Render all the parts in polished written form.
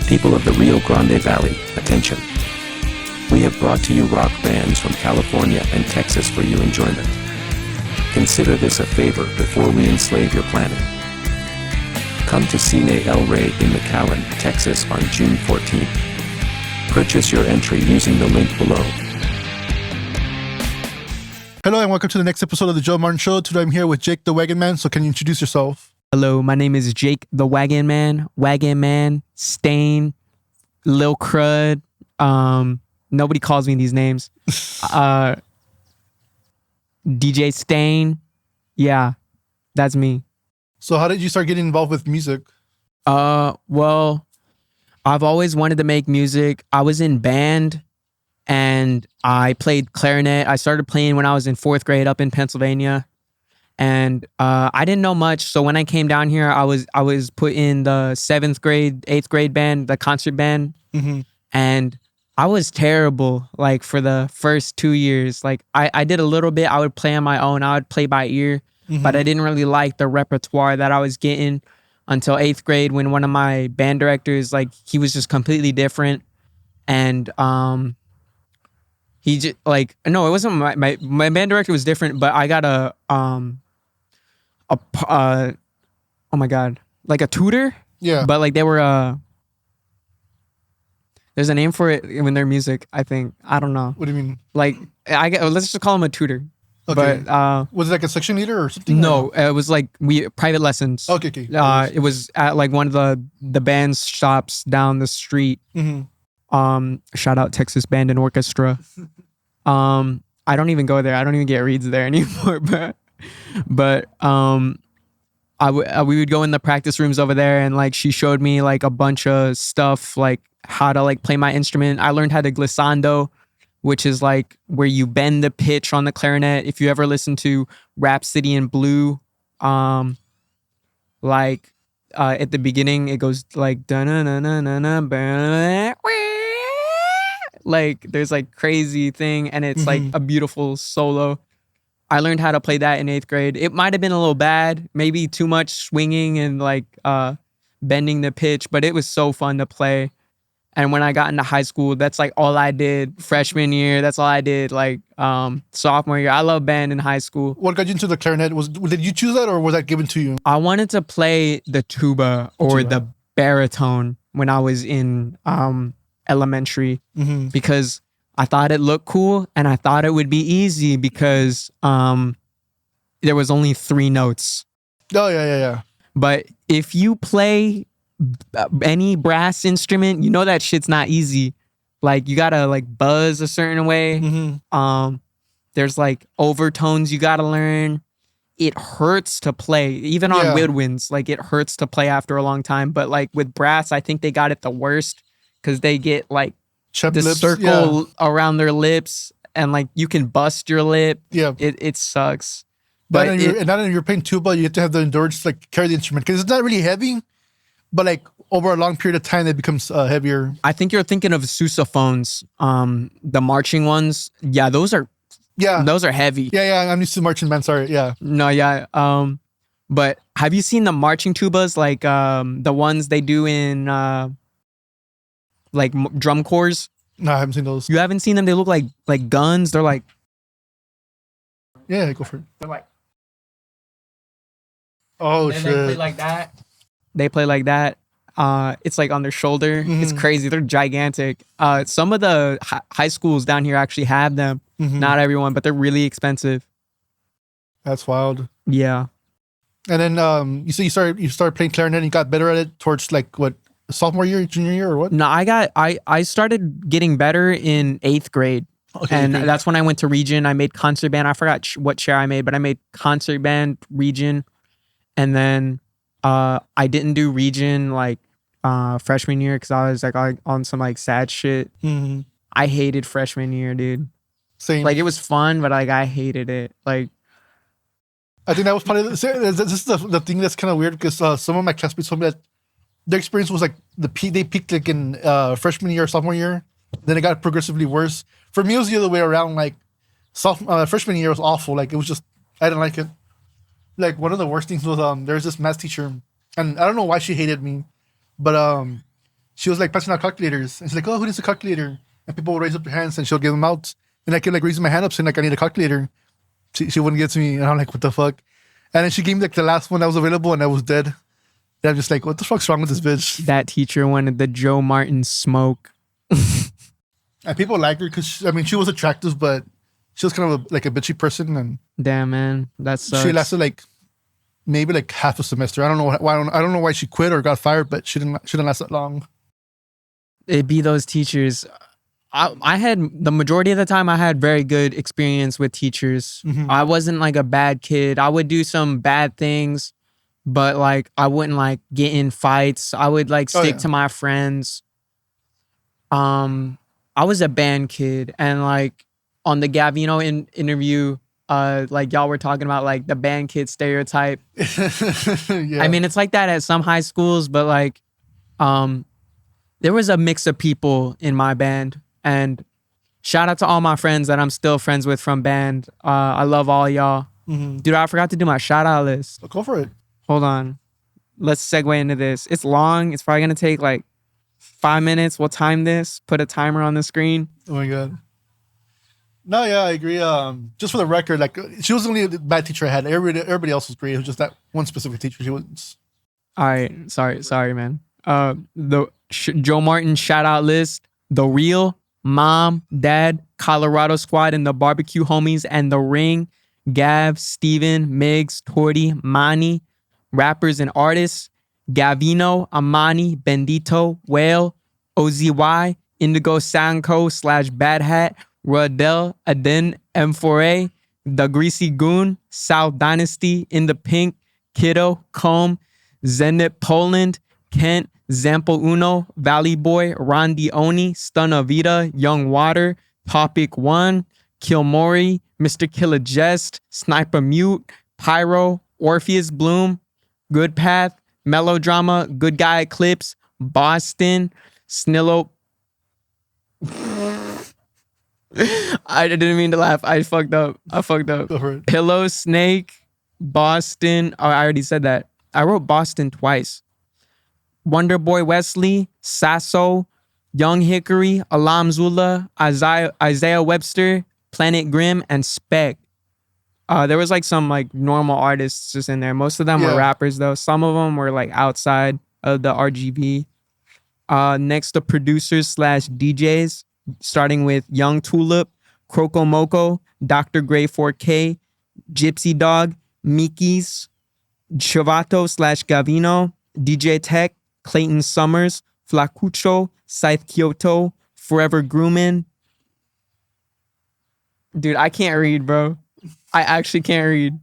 People of the Rio Grande Valley, attention. We have brought to you rock bands from California and Texas for your enjoyment. Consider this a favor before we enslave your planet. Come to Cine El Rey in McAllen, Texas on June 14th. Purchase your entry using the link below. Hello and welcome to the next episode of the Joe Martin Show. Today I'm here with Jake the Wagonman, so can you introduce yourself? Hello, my name is Jake the Wagonman, Stain, Lil Crud. Nobody calls me these names. DJ Stain. Yeah, that's me. So how did you start getting involved with music? Well, I've always wanted to make music. I was in band and I played clarinet. I started playing when I was in 4th grade up in Pennsylvania. And I didn't know much. So when I came down here, I was put in the 7th grade, 8th grade band, the concert band. Mm-hmm. And I was terrible, like, for the first 2 years. Like, I did a little bit. I would play on my own. I would play by ear. Mm-hmm. But I didn't really like the repertoire that I was getting until 8th grade when one of my band directors, like, he was just completely different. And he just, like, no, it wasn't my band director was different, but I got oh my God, like a tutor. Yeah. But like they were there's a name for it when they're music, I think. I don't know. What do you mean? Like let's just call him a tutor. Okay. But was it like a section leader or something? no, it was like private lessons. Okay. It was at like one of the band's shops down the street. Mm-hmm. Shout out Texas Band and Orchestra. I don't even go there. I don't even get reads there anymore. But we would go in the practice rooms over there, and like she showed me like a bunch of stuff, like how to like play my instrument. I learned how to glissando, which is like where you bend the pitch on the clarinet. If you ever listen to Rhapsody in Blue, like at the beginning it goes like da-na-na-na-na-na, like there's like crazy thing, and it's like a beautiful solo. I learned how to play that in 8th grade. It might have been a little bad, maybe too much swinging and like bending the pitch, but it was so fun to play. And when I got into high school, that's like all I did. Freshman year, that's all I did. Like sophomore year, I love band in high school. What got you into the clarinet? Did you choose that or was that given to you? I wanted to play the tuba or the baritone when I was in elementary, because I thought it looked cool and I thought it would be easy because there was only 3 notes. Oh, yeah. But if you play any brass instrument, you know that shit's not easy. Like you gotta like buzz a certain way. Mm-hmm. There's like overtones you gotta learn. It hurts to play, even on woodwinds. Like it hurts to play after a long time. But like with brass, I think they got it the worst because they get like Chub the lips, circle around their lips, and like you can bust your lip. Yeah. It sucks. But not only you're playing tuba, you have to have the endurance to like carry the instrument because it's not really heavy, but like over a long period of time, it becomes heavier. I think you're thinking of sousaphones, the marching ones. Yeah, those are heavy. Yeah. I'm used to marching band. Sorry. Yeah. No, yeah. But have you seen the marching tubas, like the ones they do in like drum corps? No, I haven't seen those. You haven't seen them? They look like guns. They're like, yeah, go for it. they're like, oh and shit. they play like that. They play like that. It's like on their shoulder. It's crazy. They're gigantic. Some of the high schools down here actually have them. Not everyone, but they're really expensive. That's wild. Yeah. And then you started playing clarinet and you got better at it towards like what, sophomore year, junior year, or what? No, I started getting better in 8th grade. Okay, and that's when I went to Region. I made concert band. I forgot what chair I made, but I made concert band, Region. And then I didn't do Region like freshman year because I was like on some like sad shit. I hated freshman year, dude. Same. Like it was fun, but like I hated it. Like I think that was probably this is the thing that's kind of weird because some of my classmates told me that their experience was like they peaked like in freshman year or sophomore year, then it got progressively worse. For me, it was the other way around. Like freshman year was awful. Like it was just I didn't like it. Like one of the worst things was there's this math teacher, and I don't know why she hated me, but she was like passing out calculators, and she's like, "Oh, who needs a calculator?" And people would raise up their hands, and she'll give them out. And I kept like raising my hand up, saying like, "I need a calculator." She wouldn't get to me, and I'm like, "What the fuck?" And then she gave me like the last one that was available, and I was dead. And I'm just like, "What the fuck's wrong with this bitch?" That teacher wanted the Joe Martin smoke. And people liked her because she was attractive, but she was kind of like a bitchy person, and Damn, man, that sucks. she lasted like maybe like half a semester. I don't know why. I don't know why she quit or got fired, but she didn't last that long. It'd be those teachers. I had the majority of the time I had very good experience with teachers. Mhm. I wasn't like a bad kid. I would do some bad things, but like I wouldn't like get in fights. I would like stick to my friends. I was a band kid, and like on the Gavino interview, like y'all were talking about like the band kid stereotype. Yeah. I mean, it's like that at some high schools, but like, there was a mix of people in my band, and shout out to all my friends that I'm still friends with from band. I love all y'all. Mhm. Dude, I forgot to do my shout out list. Go for it. Hold on. Let's segue into this. It's long. It's probably gonna take like 5 minutes. We'll time this. Put a timer on the screen. Oh my god. No, yeah, I agree. Just for the record, like she was the only bad teacher I had. Everybody else was great. It was just that one specific teacher. She was. All right. Sorry, man. The Joe Martin shout out list: The Real, Mom, Dad, Colorado Squad, and the Barbecue Homies, and The Ring, Gav, Steven, Migs, Torty, Mani, rappers and artists: Gavino, Amani, Bendito, Whale, OZY, Indigo Sanko / Bad Hat, Rodell, Aden, M4A, The Greasy Goon, South Dynasty, In the Pink, Kiddo, Comb, Zenit Poland, Kent, Zampo Uno, Valley Boy, Rondi Oni, Stunavita, Young Water, Topic 1, Kilmori, Mr. Killer Jest, Sniper Mute, Pyro, Orpheus Bloom, Good Path, Melodrama, Good Guy Eclipse, Boston, Snillo. I didn't mean to laugh. I fucked up. Go for it. Pillow Snake, Boston. Oh, I already said that. I wrote Boston twice. Wonder Boy Wesley, Sasso, Young Hickory, Alam Zula, Isaiah Webster, Planet Grim, and Spec. There was like some like normal artists just in there. Most of them were rappers though. Some of them were like outside of the RGB. Next, the producers / DJs, starting with Young Tulip, Croco Moco, Dr. Gray 4K, Gypsy Dog, Miki's, Chavato / Gavino, DJ Tech, Clayton Summers, Flacucho, Scythe Kyoto, Forever Groomin. Dude, I can't read, bro. I actually can't read.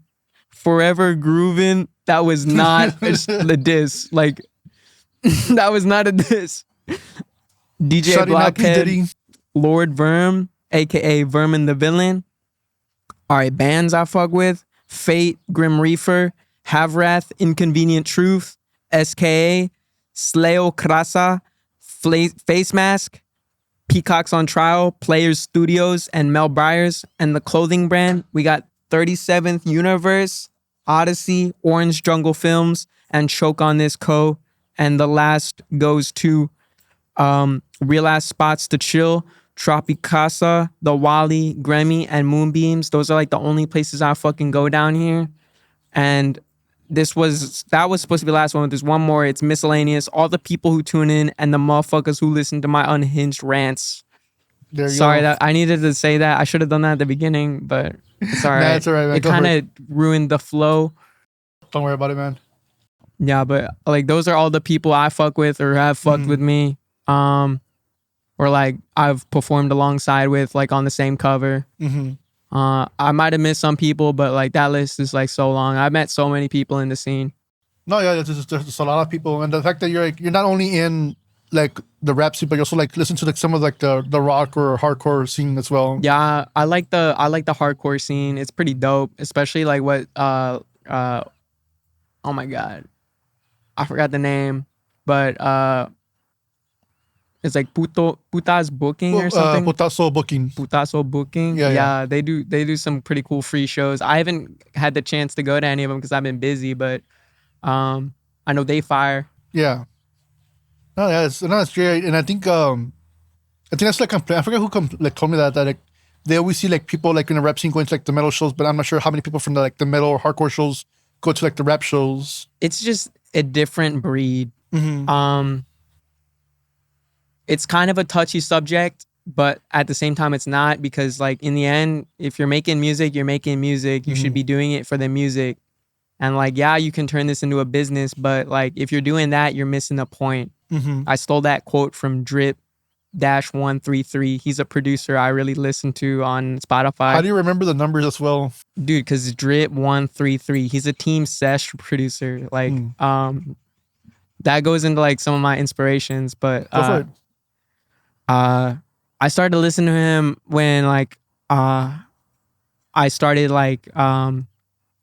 Forever Groovin'. That was not the diss. Like, that was not a diss. DJ Shutting up, P. Blockhead, Diddy. Lord Verm, aka Vermin the Villain. All right, bands I fuck with: Fate, Grim Reaper, Havrath, Inconvenient Truth, SKA, Sleo Krasa, Face Mask, Peacocks on Trial, Players Studios, and Mel Bryars. And the clothing brand, we got 37th Universe, Odyssey, Orange Jungle Films, and Choke on This Co. And the last goes to Real Ass Spots to Chill, Tropicasa, The Wally, Grammy, and Moonbeams. Those are like the only places I fucking go down here. And that was supposed to be the last one, but there's one more. It's miscellaneous. All the people who tune in and the motherfuckers who listen to my unhinged rants. There you Sorry, go. that I needed to say that. I should have done that at the beginning, but it's all right. Nah, it's all right, man. It Go for kind of ruined the flow. Don't worry about it, man. Yeah, but like those are all the people I fuck with or have fucked with me. Or like I've performed alongside with, like on the same cover. Mm-hmm. I might have missed some people, but like that list is like so long. I've met so many people in the scene. No, yeah, there's a lot of people, and the fact that you're not only in like the rap scene, but you also like listen to like some of like the rock or hardcore scene as well. Yeah, I like the hardcore scene. It's pretty dope, especially like what oh my god, I forgot the name, but it's like Puta's Booking or something. Putazo Booking. Putazo Booking. Yeah, they do some pretty cool free shows. I haven't had the chance to go to any of them because I've been busy, but I know they fire. Yeah. Oh yeah, it's great, and I think that's like I forget who like told me that like they always see like people like in the rap scene going to like the metal shows, but I'm not sure how many people from the like the metal or hardcore shows go to like the rap shows. It's just a different breed. Mm-hmm. It's kind of a touchy subject, but at the same time it's not, because like in the end, if you're making music, you're making music. You should be doing it for the music. And like, yeah, you can turn this into a business, but like if you're doing that, you're missing the point. Mm-hmm. I stole that quote from Drip-133. He's a producer I really listen to on Spotify. How do you remember the numbers as well? Dude, because Drip-133, he's a Team Sesh producer. Like, that goes into like some of my inspirations, but Go for it. I started to listen to him when like I started like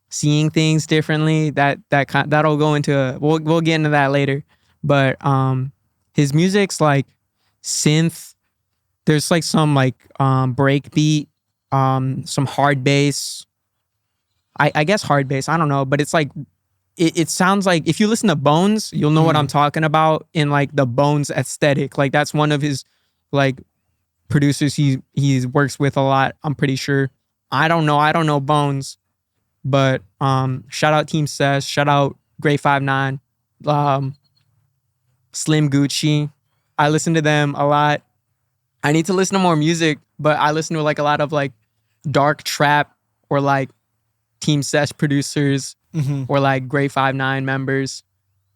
seeing things differently. That'll go into we'll get into that later. But his music's like synth. There's like some like break beat, some hard bass. I guess hard bass. I don't know, but it's like it sounds like, if you listen to Bones, you'll know what I'm talking about in like the Bones aesthetic. Like that's one of his like producers he works with a lot, I'm pretty sure. I don't know Bones, but shout out Team Sesh, shout out Grey 59, Slim Gucci. I listen to them a lot. I need to listen to more music, but I listen to like a lot of like dark trap or like Team Sesh producers or like Grey 59 members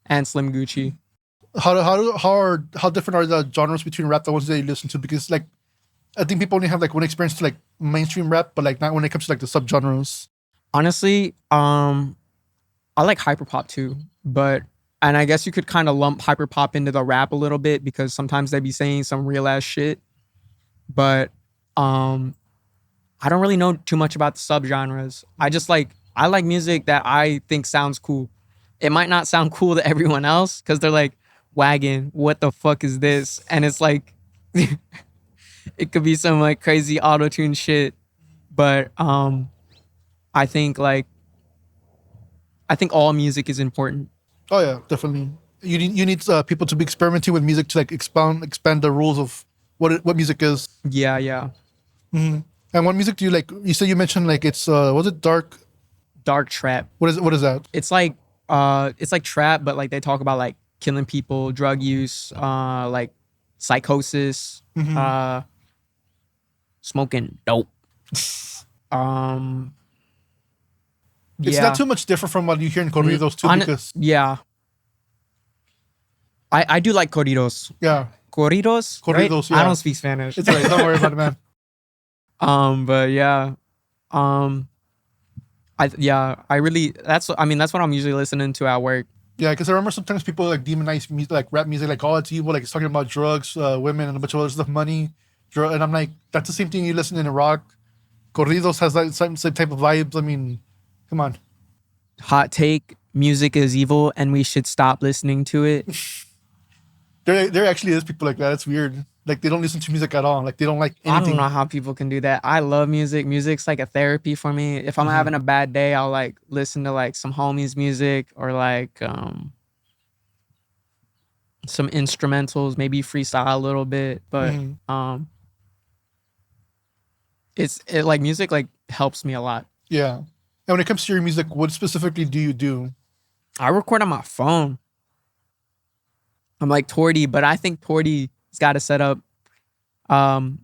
and Slim Gucci. How different are the genres between rap, the ones that you listen to? Because like I think people only have like one experience to like mainstream rap, but like not when it comes to like the subgenres. Honestly, I like hyperpop too, and I guess you could kind of lump hyperpop into the rap a little bit, because sometimes they be saying some real ass shit. But I don't really know too much about the subgenres. I like music that I think sounds cool. It might not sound cool to everyone else because they're like, Wagon, what the fuck is this? And it's like it could be some like crazy auto-tune shit. But I think all music is important. Oh yeah, definitely. You need people to be experimenting with music to like expand the rules of what music is. Yeah. And what music do you like? You said you mentioned like it's was it dark trap. What is that? It's like trap, but like they talk about like killing people, drug use, like psychosis, smoking dope. It's Yeah. not too much different from what you hear in corridos too, because yeah. I do like corridos. yeah, Corridos, right? yeah. I don't speak Spanish. It's alright. Don't worry about it, man. But yeah, that's what I'm usually listening to at work. Yeah, because I remember sometimes people like demonize music, like rap music, like oh it's evil, like it's talking about drugs, women, and a bunch of other stuff, money, and I'm like, that's the same thing you listen in rock. Corridos has that same type of vibes. I mean, come on. Hot take: music is evil, and we should stop listening to it. There actually is people like that. It's weird. Like they don't listen to music at all. Like they don't like anything. I don't know how people can do that. I love music. Music's like a therapy for me. If I'm having a bad day, I'll like listen to like some homies' music or like some instrumentals, maybe freestyle a little bit. But it like music like helps me a lot. Yeah. And when it comes to your music, what specifically do you do? I record on my phone. I'm like Torty, but I think Torty's got a setup. I don't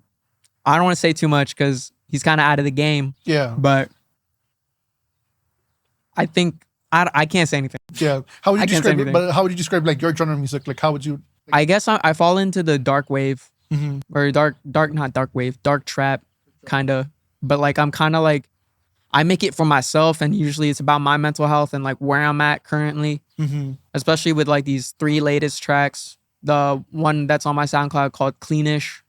want to say too much because he's kind of out of the game. Yeah. But I think I can't say anything. Yeah. How would you describe it? But how would you describe like your genre of music? Like how would you? I guess I fall into the dark wave or not dark wave, dark trap kind of. But like I'm kind of like I make it for myself, and usually it's about my mental health and like where I'm at currently. Especially with like these 3 latest tracks. The one that's on my SoundCloud called Cleanish.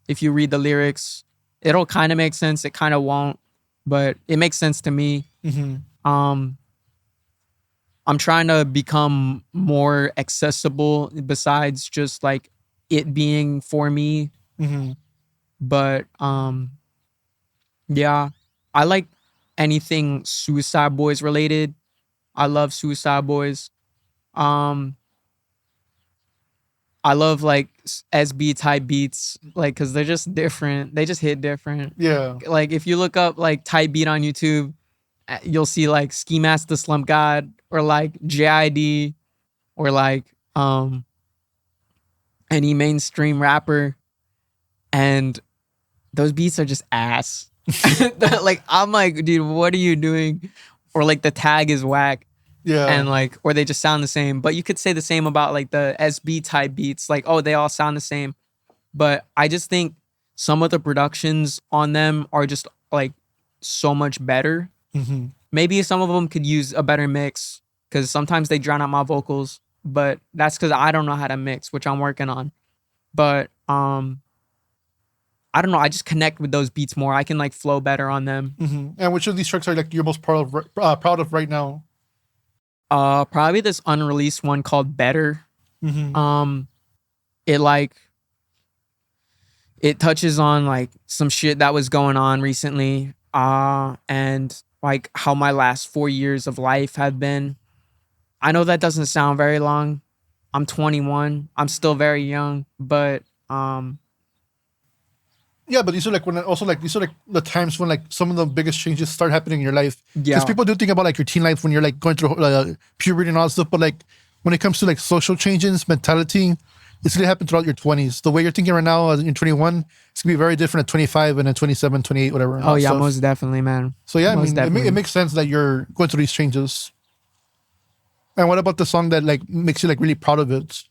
If you read the lyrics, it'll kind of make sense. It kind of won't, but it makes sense to me. I'm trying to become more accessible besides just like it being for me. But yeah, I like anything Suicide Boys related. I love Suicide Boys. I I love like SB type beats, like because they're just different. They just hit different. Yeah. Like if you look up like type beat on YouTube, you'll see like Ski Mask the Slump God or like JID or like any mainstream rapper, and those beats are just ass. Like I'm like, dude, what are you doing? Or like the tag is whack. Yeah. And like, or they just sound the same. But you could say the same about like the SB type beats. Like, oh, they all sound the same. But I just think some of the productions on them are just like so much better. Mm-hmm. Maybe some of them could use a better mix because sometimes they drown out my vocals. But that's because I don't know how to mix, which I'm working on. But I don't know. I just connect with those beats more. I can like flow better on them. Mm-hmm. And which of these tracks are like you're most proud of right now? Probably this unreleased one called Better. Mm-hmm. It touches on like some shit that was going on recently. And like how my last 4 years of life have been. I know that doesn't sound very long. I'm 21. I'm still very young, but Yeah, but these are like these are like the times when like some of the biggest changes start happening in your life. Yeah. Because people do think about like your teen life when you're like going through puberty and all that stuff, but like when it comes to like social changes, mentality, it's gonna happen throughout your 20s. The way you're thinking right now in 21, it's gonna be very different at 25 and at 27, 28, whatever. oh yeah, stuff. most definitely, man. So yeah, I Most mean, definitely. it makes sense that you're going through these changes. And what about the song that like makes you like really proud of it?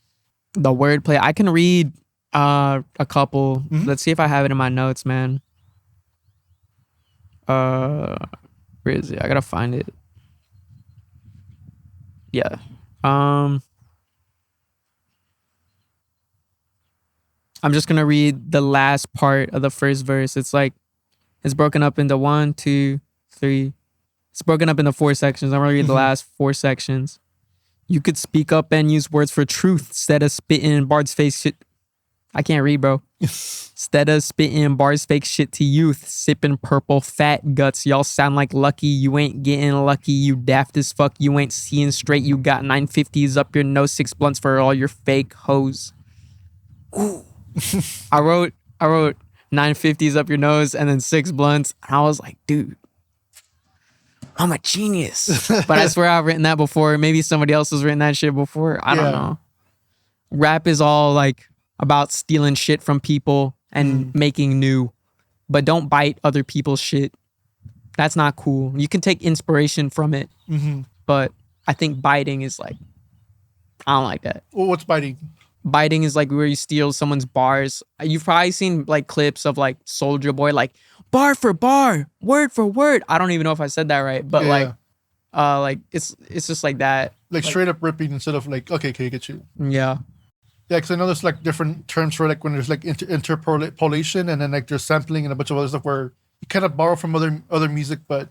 The wordplay. I can read a couple. Mhm. Let's see if I have it in my notes, man. Where is it? I gotta find it. Yeah. I'm just gonna read the last part of the first verse. It's like it's broken up into 1, 2, 3. It's broken up into 4 sections. I'm gonna read the last 4 sections. You could speak up and use words for truth instead of spitting in bars fake shit. I can't read, bro. Instead of spitting bars fake shit to youth, sipping purple fat guts. Y'all sound like Lucky. You ain't getting lucky. You daft as fuck. You ain't seeing straight. You got 950s up your nose, 6 blunts for all your fake hoes. Ooh. I wrote 950s up your nose and then 6 blunts. And I was like, dude, I'm a genius. But I swear I've written that before. Maybe somebody else has written that shit before. I don't know. Rap is all like about stealing shit from people and making new. But don't bite other people's shit. That's not cool. You can take inspiration from it. Mm-hmm. But I think biting is like, I don't like that. Well, what's biting? Biting is like where you steal someone's bars. You've probably seen like clips of like Soldier Boy, like bar for bar, word for word. I don't even know if I said that right, but Yeah. like it's just like that. Like straight up ripping instead of like, okay, get you. Yeah. Yeah, because I know there's like different terms for like when there's like interpolation and then like there's sampling and a bunch of other stuff where you kind of borrow from other music, but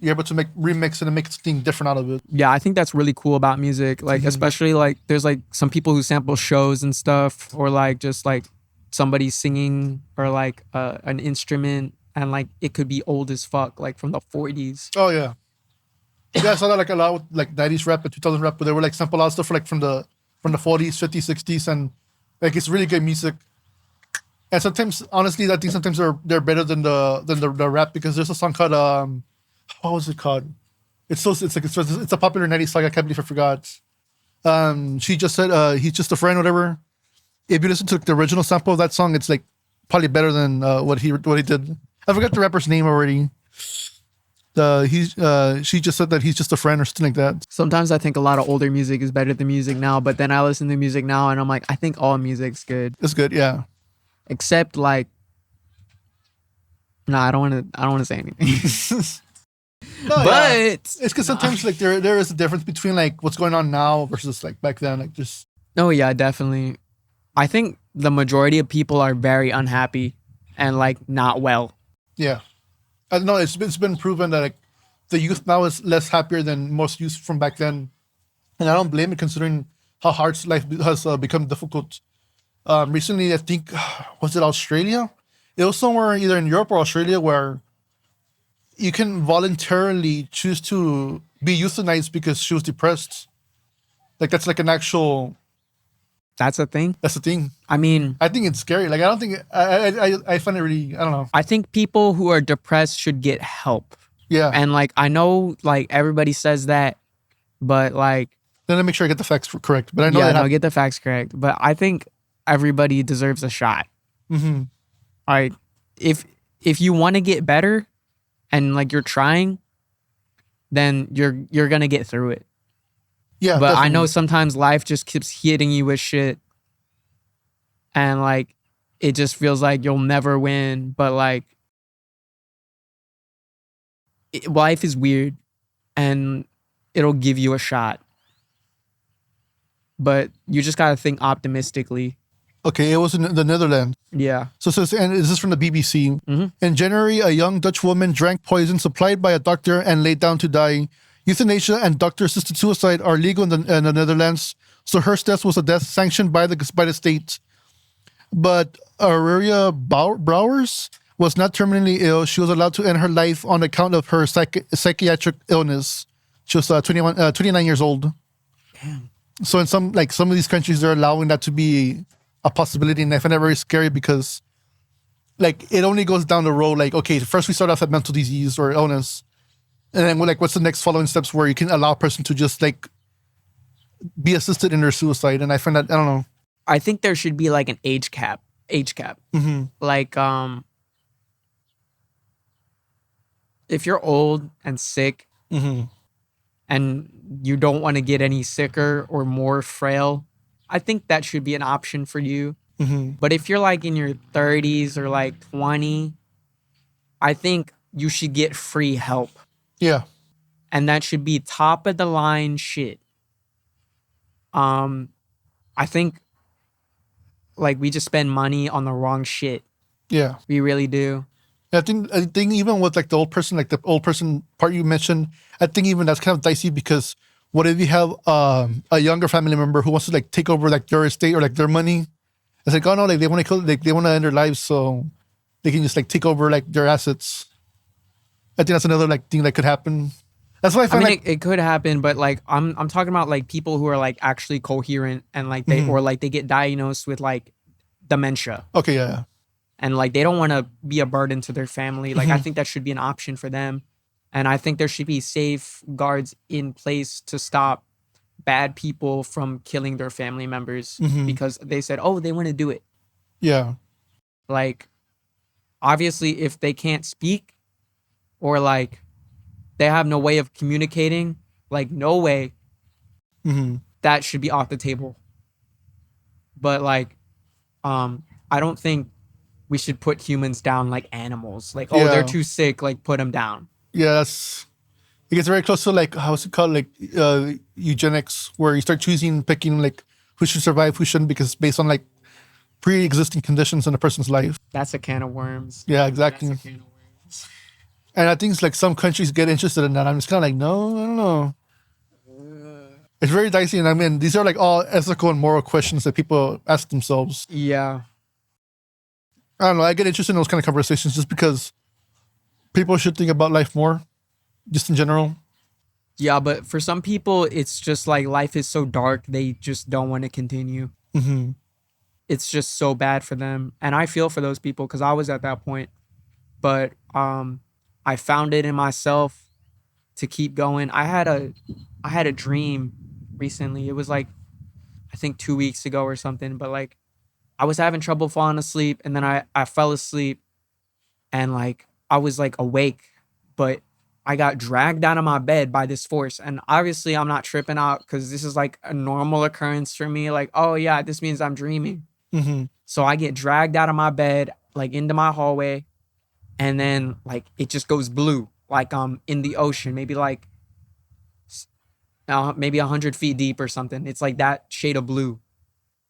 you're able to make remix and make something different out of it. Yeah, I think that's really cool about music. Like, especially like there's like some people who sample shows and stuff, or like just like somebody singing or like an instrument, and like it could be old as fuck, like from the 40s. Oh yeah, yeah. I saw that like a lot with like 90s rap and 2000 rap, but they were like sample a lot of stuff like from the 40s, 50s, 60s, and like it's really good music. And sometimes, honestly, I think sometimes they're better than the rap, because there's a song called what was it called? It's a popular 90s song. I can't believe I forgot. She just said he's just a friend, whatever. If you listen to the original sample of that song, it's like probably better than what he did. I forgot the rapper's name already. She just said that he's just a friend or something like that. Sometimes I think a lot of older music is better than music now, but then I listen to music now and I'm like, I think all music's good. It's good, yeah. Except like, nah, I don't want to say anything. No, But yeah. It's because sometimes like there is a difference between like what's going on now versus like back then. Like just oh yeah, definitely. I think the majority of people are very unhappy and like not well. yeah. I don't know. It's been proven that like the youth now is less happier than most youth from back then, and I don't blame it considering how hard life has become difficult. Recently, I think was it Australia? It was somewhere either in Europe or Australia where you can voluntarily choose to be euthanized because she was depressed. Like that's like an actual That's a thing. That's the thing. I mean, I think it's scary. Like I don't think I find it really. I don't know. I think people who are depressed should get help. Yeah. And like I know like everybody says that, but like Then I make sure I get the facts correct. But I know yeah, that. no, get the facts correct. But I think everybody deserves a shot. Mm-hmm. Like if you want to get better and like you're trying, then you're gonna get through it. Yeah. But I definitely. know sometimes life just keeps hitting you with shit, and like it just feels like you'll never win. But like life is weird, and it'll give you a shot. But you just gotta think optimistically. Okay, it was in the Netherlands. Yeah. So it says, and this is from the BBC. Mhm. In January, a young Dutch woman drank poison supplied by a doctor and laid down to die. Euthanasia and doctor-assisted suicide are legal in the Netherlands, so her death was a death sanctioned by the state. But Aurelia Brouwers was not terminally ill. She was allowed to end her life on account of her psychiatric illness. She was 29 years old. Damn. So in some of these countries, they're allowing that to be a possibility, and I find that very scary because, like, it only goes down the road. Like, okay, first we start off at mental disease or illness, and then we're like, what's the next following steps where you can allow a person to just like be assisted in their suicide? And I find that I don't know. I think there should be like an age cap. Mm-hmm. Like if you're old and sick Mm-hmm. and you don't want to get any sicker or more frail, I think that should be an option for you. Mm-hmm. But if you're like in your 30s or like 20, I think you should get free help. Yeah. And that should be top of the line shit. I think like we just spend money on the wrong shit. Yeah. We really do. I think even with like the old person part you mentioned, I think even that's kind of dicey because what if you have a younger family member who wants to like take over like their estate or like their money? It's like, oh no, like they want to kill, like they want to end their lives so they can just like take over like their assets. I think that's another like thing that could happen. That's why I I find mean, like it could happen, but like I'm talking about like people who are like actually coherent and like they or like they get diagnosed with like dementia okay, yeah, and like they don't want to be a burden to their family. Like I think that should be an option for them, and I think there should be safeguards in place to stop bad people from killing their family members because they said, oh, they want to do it. yeah, Like obviously, if they can't speak or like they have no way of communicating, like no way, that should be off the table. But like, I don't think we should put humans down like animals. Like, oh, Yeah. they're too sick, like put them down. yeah. That's it gets very close to like how's it called, like eugenics, where you start picking like who should survive, who shouldn't, because it's based on like pre-existing conditions in a person's life. That's a can of worms. Yeah, exactly. That's a can of worms. And I think it's like some countries get interested in that. I'm just kind of like, no, I don't know. It's very dicey, and I mean, these are like all ethical and moral questions that people ask themselves. Yeah. I don't know. I get interested in those kind of conversations just because people should think about life more, just in general. Yeah, but for some people, it's just like life is so dark, they just don't want to continue. Mm-hmm. It's just so bad for them. And I feel for those people because I was at that point. But I found it in myself to keep going. I had a dream recently. It was like, I think 2 weeks ago or something. But like, I was having trouble falling asleep. And then I fell asleep. And like, I was like awake. But I got dragged out of my bed by this force. And obviously, I'm not tripping out because this is like a normal occurrence for me. Like, oh yeah, this means I'm dreaming. Mm-hmm. So I get dragged out of my bed, like into my hallway. And then like it just goes blue, like in the ocean, maybe like maybe 100 feet deep or something. It's like that shade of blue.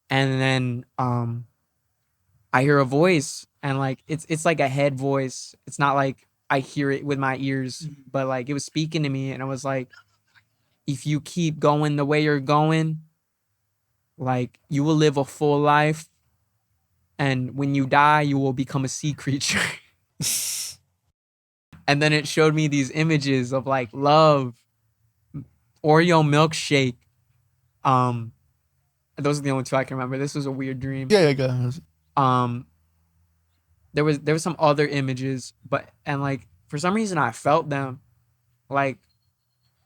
And then I hear a voice, and like it's like a head voice. It's not like I hear it with my ears, but like it was speaking to me, and I was like, if you keep going the way you're going, like you will live a full life, and when you die, you will become a sea creature. And then it showed me these images of like love, Oreo milkshake, those are the only two I can remember. This was a weird dream. Yeah, guys. There was some other images, and like for some reason I felt them, like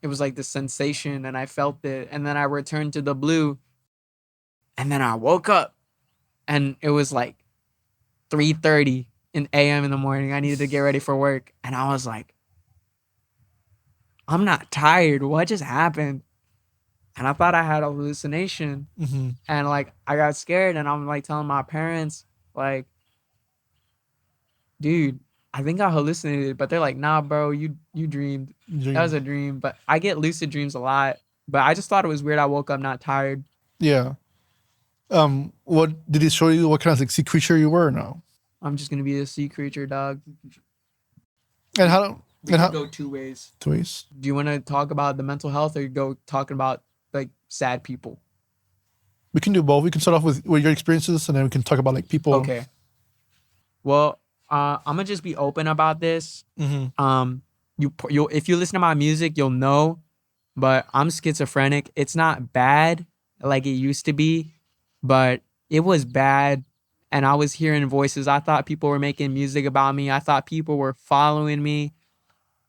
it was like the sensation, and I felt it, and then I returned to the blue, and then I woke up, and it was like 3:30 a.m. in the morning. I needed to get ready for work, and I was like, I'm not tired. What just happened? And I thought I had a hallucination, and like I got scared, and I'm like telling my parents, like, dude, I think I hallucinated, but they're like, nah, bro, you dreamed. That was a dream. But I get lucid dreams a lot, but I just thought it was weird. I woke up not tired. Yeah. What did it show you? What kind of like sea creature you were? Or no. I'm just gonna be a sea creature, dog. And how? We can go two ways. Two ways. Do you want to talk about the mental health, or you go talking about like sad people? We can do both. We can start off with your experiences, and then we can talk about like people. Okay. Well, I'm gonna just be open about this. You if you listen to my music, you'll know, but I'm schizophrenic. It's not bad like it used to be, but it was bad. And I was hearing voices. I thought people were making music about me. I thought people were following me.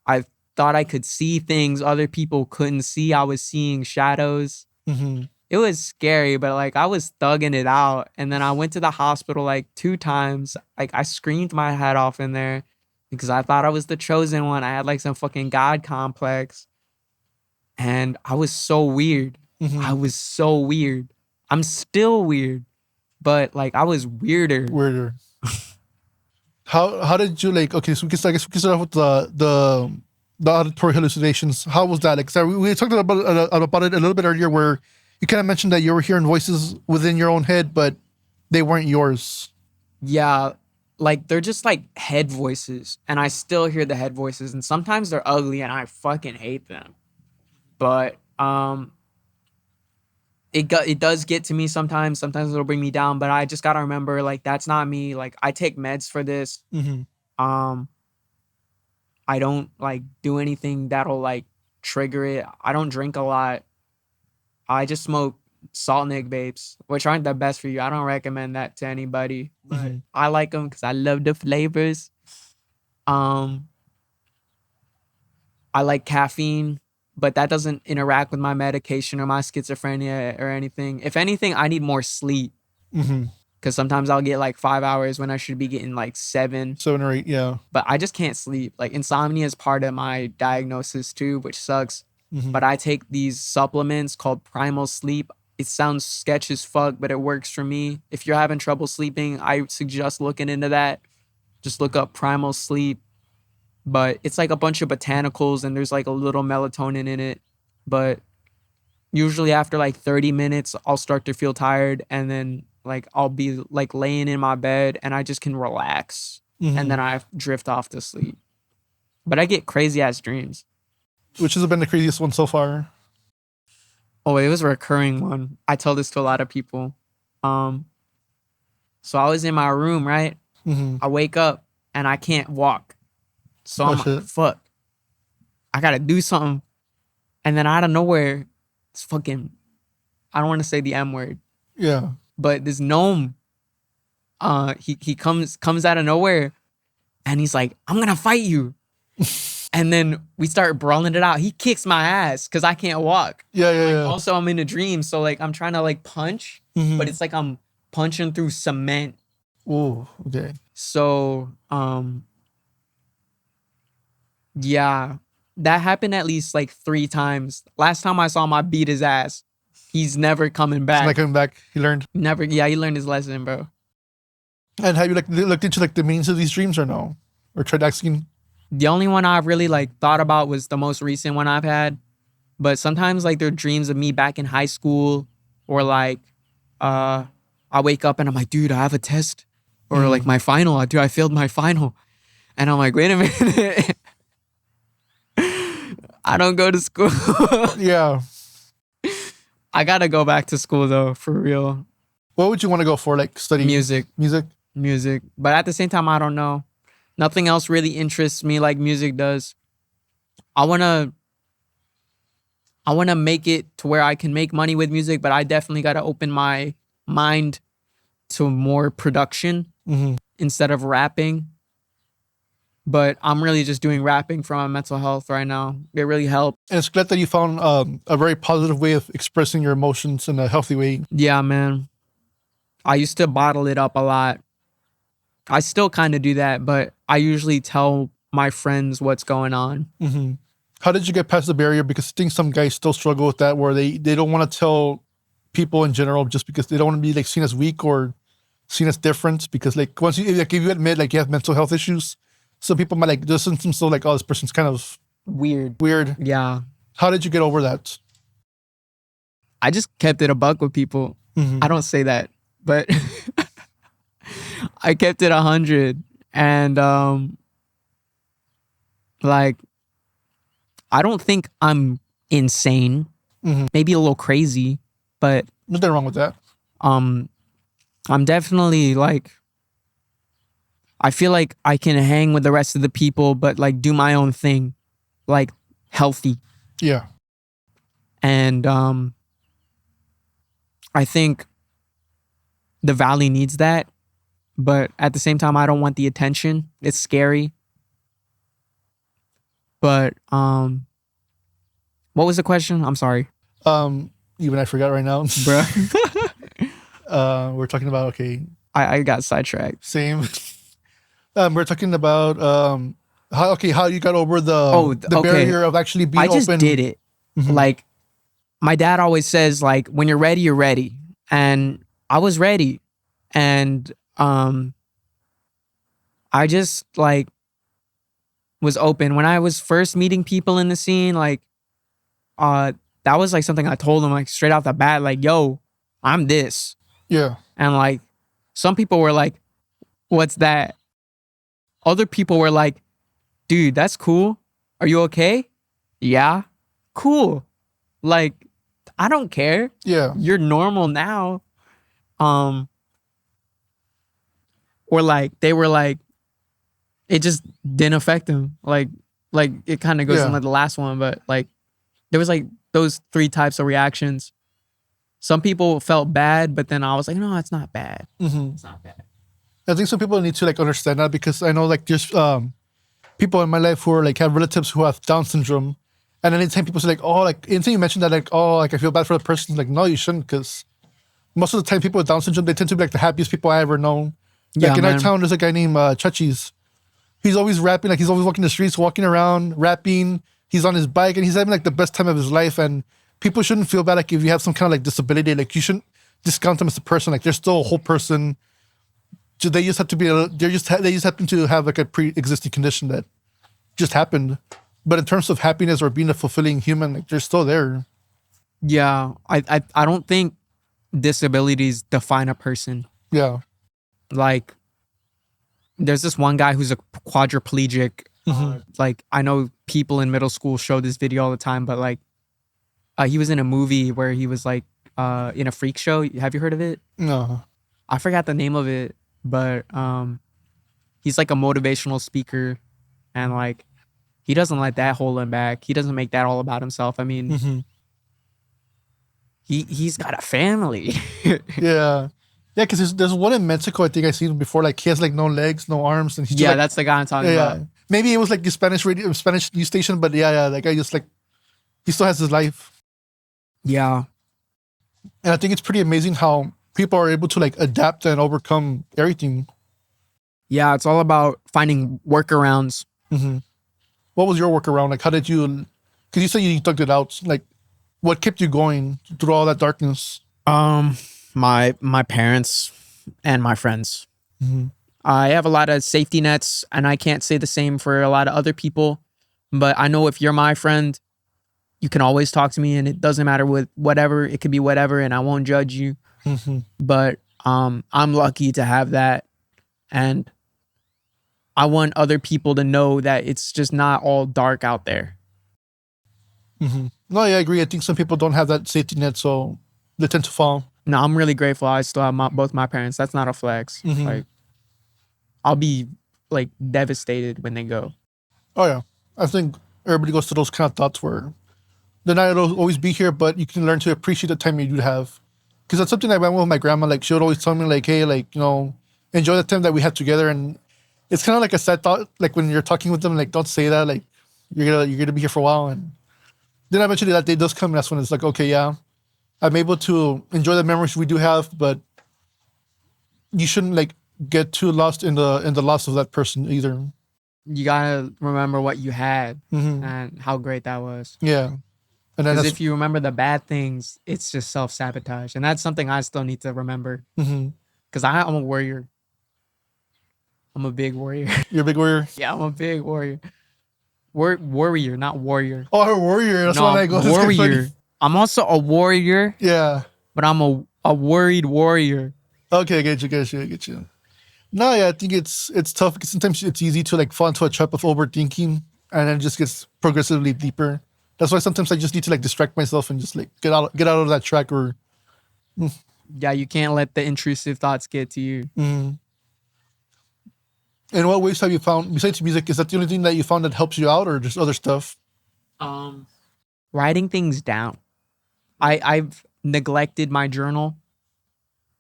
I thought I could see things other people couldn't see. I was seeing shadows. It was scary, but like I was thugging it out. And then I went to the hospital like 2 times. Like I screamed my head off in there because I thought I was the chosen one. I had like some fucking God complex. And I was so weird. I was so weird. I'm still weird, but like I was weirder. How did you like? Okay, so I guess we can start off with the auditory hallucinations. How was that? Like, so we talked about it a little bit earlier, where you kind of mentioned that you were hearing voices within your own head, but they weren't yours. Yeah, like they're just like head voices, and I still hear the head voices, and sometimes they're ugly, and I fucking hate them. But it does get to me sometimes. Sometimes it'll bring me down, but I just gotta remember, like, that's not me. Like, I take meds for this. I don't like do anything that'll like trigger it. I don't drink a lot. I just smoke salt nig vapes, which aren't the best for you. I don't recommend that to anybody, but I like them because I love the flavors. I like caffeine, but that doesn't interact with my medication or my schizophrenia or anything. If anything, I need more sleep. Because sometimes I'll get like 5 hours when I should be getting like 7. 7 or 8, yeah. But I just can't sleep. Like insomnia is part of my diagnosis too, which sucks. But I take these supplements called Primal Sleep. It sounds sketch as fuck, but it works for me. If you're having trouble sleeping, I suggest looking into that. Just look up Primal Sleep. But it's like a bunch of botanicals and there's like a little melatonin in it. But usually after like 30 minutes, I'll start to feel tired, and then like I'll be like laying in my bed and I just can relax. And then I drift off to sleep. But I get crazy ass dreams. Which has been the craziest one so far? Oh, it was a recurring one. I tell this to a lot of people. So I was in my room, right? I wake up and I can't walk. So I'm like, fuck, I gotta do something. And then out of nowhere, it's fucking, I don't want to say the M word. Yeah. But this gnome, he comes out of nowhere and he's like, I'm gonna fight you. And then we start brawling it out. He kicks my ass because I can't walk. Yeah. Also, I'm in a dream. So like I'm trying to like punch, but it's like I'm punching through cement. Oh, okay. So, yeah, that happened at least like 3 times. Last time I saw him, I beat his ass. He's never coming back. He's not coming back. He learned. Never. Yeah, he learned his lesson, bro. And have you like looked into like the meanings of these dreams or no? Or tried asking? The only one I've really like thought about was the most recent one I've had. But sometimes like they're dreams of me back in high school, or like I wake up and I'm like, dude, I have a test, or like my final. Dude, I failed my final, and I'm like, wait a minute. I don't go to school. Yeah. I gotta go back to school though, for real. What would you want to go for? Like study music. But at the same time, I don't know. Nothing else really interests me like music does. I I want to make it to where I can make money with music, but I definitely got to open my mind to more production instead of rapping. But I'm really just doing rapping for my mental health right now. It really helped. And it's glad that you found a very positive way of expressing your emotions in a healthy way. Yeah, man. I used to bottle it up a lot. I still kind of do that, but I usually tell my friends what's going on. How did you get past the barrier? Because I think some guys still struggle with that, where they don't want to tell people in general just because they don't want to be like seen as weak or seen as different. Because like once you like if you admit like you have mental health issues, some people might like just seem so like, oh, this person's kind of Weird. Yeah. How did you get over that? I just kept it a buck with people. I don't say that, but I kept it 100. And like, I don't think I'm insane. Maybe a little crazy, but Nothing wrong with that. I'm definitely like, I feel like I can hang with the rest of the people, but like do my own thing, like healthy. Yeah. And I think the Valley needs that, but at the same time, I don't want the attention. It's scary. But what was the question? I'm sorry, Even I forgot right now. bruh. We're talking about I got sidetracked. same. We're talking about how you got over the barrier of actually being I just open. did it. Like my dad always says, like when you're ready, you're ready, and I was ready, and I just like was open when I was first meeting people in the scene. Like that was like something I told them like straight off the bat, like, yo, I'm this. Yeah. And like some people were like, what's that? Other people were like, dude, that's cool. Are you okay? Yeah. Cool. Like, I don't care. Yeah. You're normal now. Or like they were like, it just didn't affect them. Like it kind of goes Yeah. into the last one, but like there was like those 3 types of reactions. Some people felt bad, but then I was like, no, it's not bad. It's not bad. I think some people need to like understand that, because I know like there's people in my life who are like have relatives who have Down syndrome, and anytime people say like, oh, like anytime you mention that, like, oh, like I feel bad for the person, like, no, you shouldn't, because most of the time people with Down syndrome, they tend to be like the happiest people I ever known. Yeah, Like in man. our town, there's a guy named Chachis. He's always rapping, like he's always walking the streets, walking around, rapping. He's on his bike and he's having like the best time of his life. And people shouldn't feel bad like if you have some kind of like disability, like you shouldn't discount them as a person. Like they're still a whole person. They just have to be. They just happen to have like a pre-existing condition that just happened. But in terms of happiness or being a fulfilling human, like they're still there. Yeah. I don't think disabilities define a person. Yeah. Like there's this one guy who's a quadriplegic. Like I know people in middle school show this video all the time, but like he was in a movie where he was like in a freak show. Have you heard of it? No. I forgot the name of it, but he's like a motivational speaker, and like he doesn't let that hold him back. He doesn't make that all about himself. I mean, he's got a family. Yeah. Yeah, because there's one in Mexico, I think I seen before. Like he has like no legs, no arms, and he's just, Yeah, like, that's the guy I'm talking yeah. about. Maybe it was like the Spanish news station, but yeah, that guy just like he still has his life. Yeah. And I think it's pretty amazing how people are able to like adapt and overcome everything. Yeah, it's all about finding workarounds. What was your workaround? Like, how did you? Because you said you dug it out. Like, what kept you going through all that darkness? My parents and my friends. I have a lot of safety nets, and I can't say the same for a lot of other people. But I know if you're my friend, you can always talk to me, and it doesn't matter with whatever. It could be whatever, and I won't judge you. But I'm lucky to have that, and I want other people to know that it's just not all dark out there. No, yeah, I agree. I think some people don't have that safety net, so they tend to fall. No, I'm really grateful. I still have both my parents. That's not a flex. Like, I'll be like devastated when they go. Oh yeah, I think everybody goes to those kind of thoughts where they're not always be here, but you can learn to appreciate the time you do have. Because that's something I went with my grandma. Like, she would always tell me, like, hey, like, enjoy the time that we had together. And it's kind of like a sad thought. Like, when you're talking with them, like, don't say that. Like, you're gonna be here for a while. And then eventually that day does come, and that's when it's like, okay, yeah, I'm able to enjoy the memories we do have, but you shouldn't like get too lost in the loss of that person either. You gotta remember what you had Mm-hmm. and how great that was. Yeah. And then Because that's if you remember the bad things, it's just self-sabotage. And that's something I still need to remember. mhm. Because I'm a warrior. I'm a big warrior. You're a big warrior. Yeah, I'm a big warrior. Warrior, not warrior. Oh, a warrior. That's No, what I go. That's kinda funny. warrior. I'm also a warrior, Yeah. but I'm a worried warrior. Okay, I get you. No, yeah, I think it's tough because sometimes it's easy to like fall into a trap of overthinking, and then it just gets progressively deeper. That's why sometimes I just need to like distract myself and just like get out of that track. Or Yeah, you can't let the intrusive thoughts get to you. in what ways have you found, besides music, is that the only thing that you found that helps you out, or just other stuff? Writing things down. I've neglected my journal,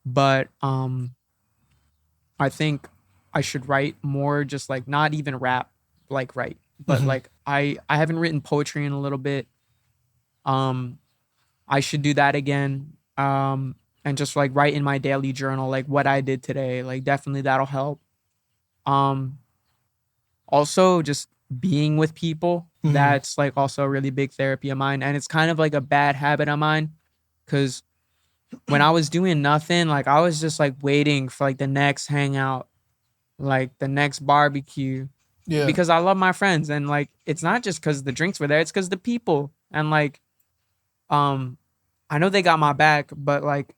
but I think I should write more, just like not even rap, like write, but Mhm. like I haven't written poetry in a little bit. I should do that again. And just like write in my daily journal like what I did today. Like definitely that'll help. Also just being with people, Mhm. that's like also a really big therapy of mine, and it's kind of like a bad habit of mine, because when I was doing nothing, like I was just like waiting for like the next hangout, like the next barbecue, Yeah. because I love my friends, and like it's not just because the drinks were there, it's because the people, and like I know they got my back, but like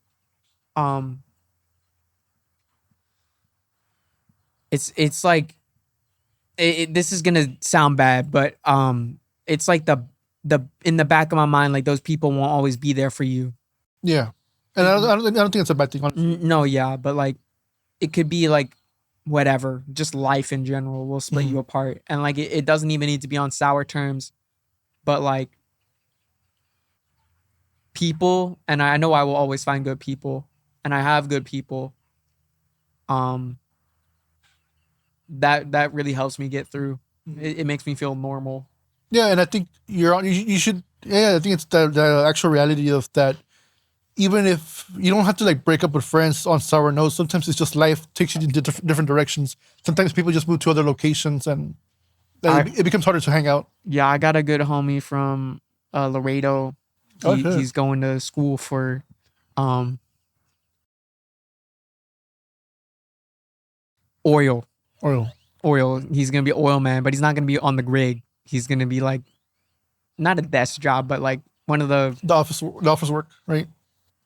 it's like this is gonna sound bad, but it's like the in the back of my mind, like those people won't always be there for you. Yeah. And I don't think it's a bad thing, honestly. No, yeah, but like it could be like whatever, just life in general will split you apart, and like it doesn't even need to be on sour terms, but like people, and I know I will always find good people, and I have good people. That really helps me get through. It makes me feel normal. Yeah, and I think you should. Yeah, I think it's the actual reality of that. Even if you don't have to like break up with friends on sour notes, sometimes it's just life takes you into different directions. Sometimes people just move to other locations, and it becomes harder to hang out. Yeah, I got a good homie from Laredo. Okay. He's going to school for oil. He's gonna be oil man, but he's not gonna be on the rig. He's gonna be like not a desk job, but like one of the office work, right?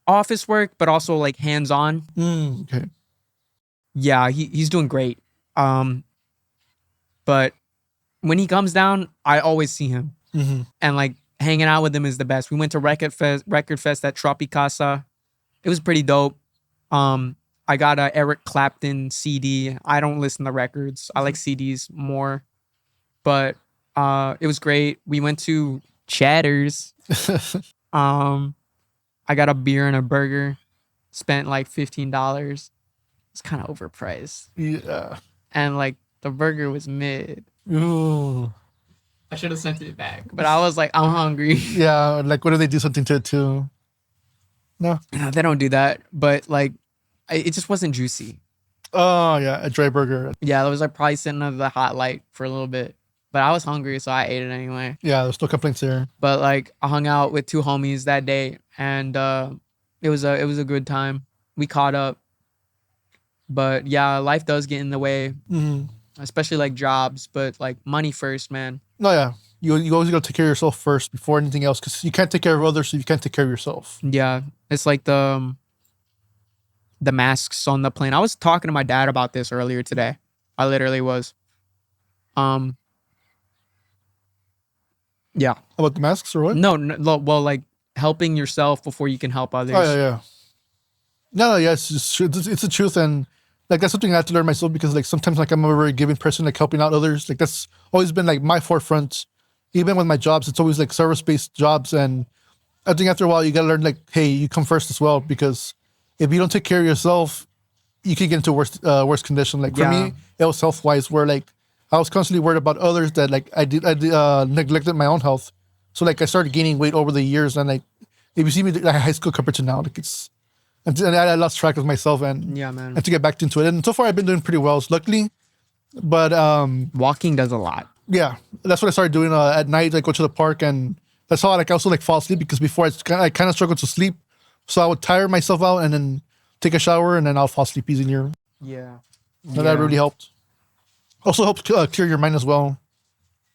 office work, but also like hands on. Okay. Yeah, he's doing great. But when he comes down, I always see him, and like hanging out with him is the best. We went to Record Fest at Tropicasa. It was pretty dope. I got a Eric Clapton CD. I don't listen to records. I like CDs more. But it was great. We went to Cheddar's. I got a beer and a burger. Spent like $15. It's kind of overpriced. Yeah. And like the burger was mid. Ooh. I should have sent it back. But I was like, I'm hungry. Yeah, like what do they do something to it too? No. No, they don't do that. But like, it just wasn't juicy. Oh yeah, a dry burger. Yeah, it was like probably sitting under the hot light for a little bit. But I was hungry, so I ate it anyway. Yeah, there's no complaints there. But like, I hung out with two homies that day, and it was a good time. We caught up. But yeah, life does get in the way, especially like jobs. But like money first, man. No, yeah, you always got to take care of yourself first before anything else, because you can't take care of others, so you can't take care of yourself. Yeah, it's like the masks on the plane. I was talking to my dad about this earlier today. I literally was. Yeah. About the masks or what? No, well, like helping yourself before you can help others. Oh yeah. No, yeah, it's just it's the truth, and like that's something I had to learn myself, because like sometimes like I'm a very giving person, like helping out others. Like that's always been like my forefront. even with my jobs, it's always like service-based jobs. And I think after a while, you got to learn like, hey, you come first as well, because if you don't take care of yourself, you can get into worse condition. Like for me, it was health-wise, where like I was constantly worried about others, that like I neglected my own health. So like I started gaining weight over the years, and like if you see me like high school compared to now, like and I lost track of myself, and Yeah, man. and to get back into it. And so far, I've been doing pretty well, luckily. But Walking does a lot. yeah, that's what I started doing at night. I go to the park, and that's how like I also like fall asleep, because before I kind of struggled to sleep, so I would tire myself out and then take a shower, and then I'll fall asleep easier. Yeah. And that really helped. Also helps clear your mind as well,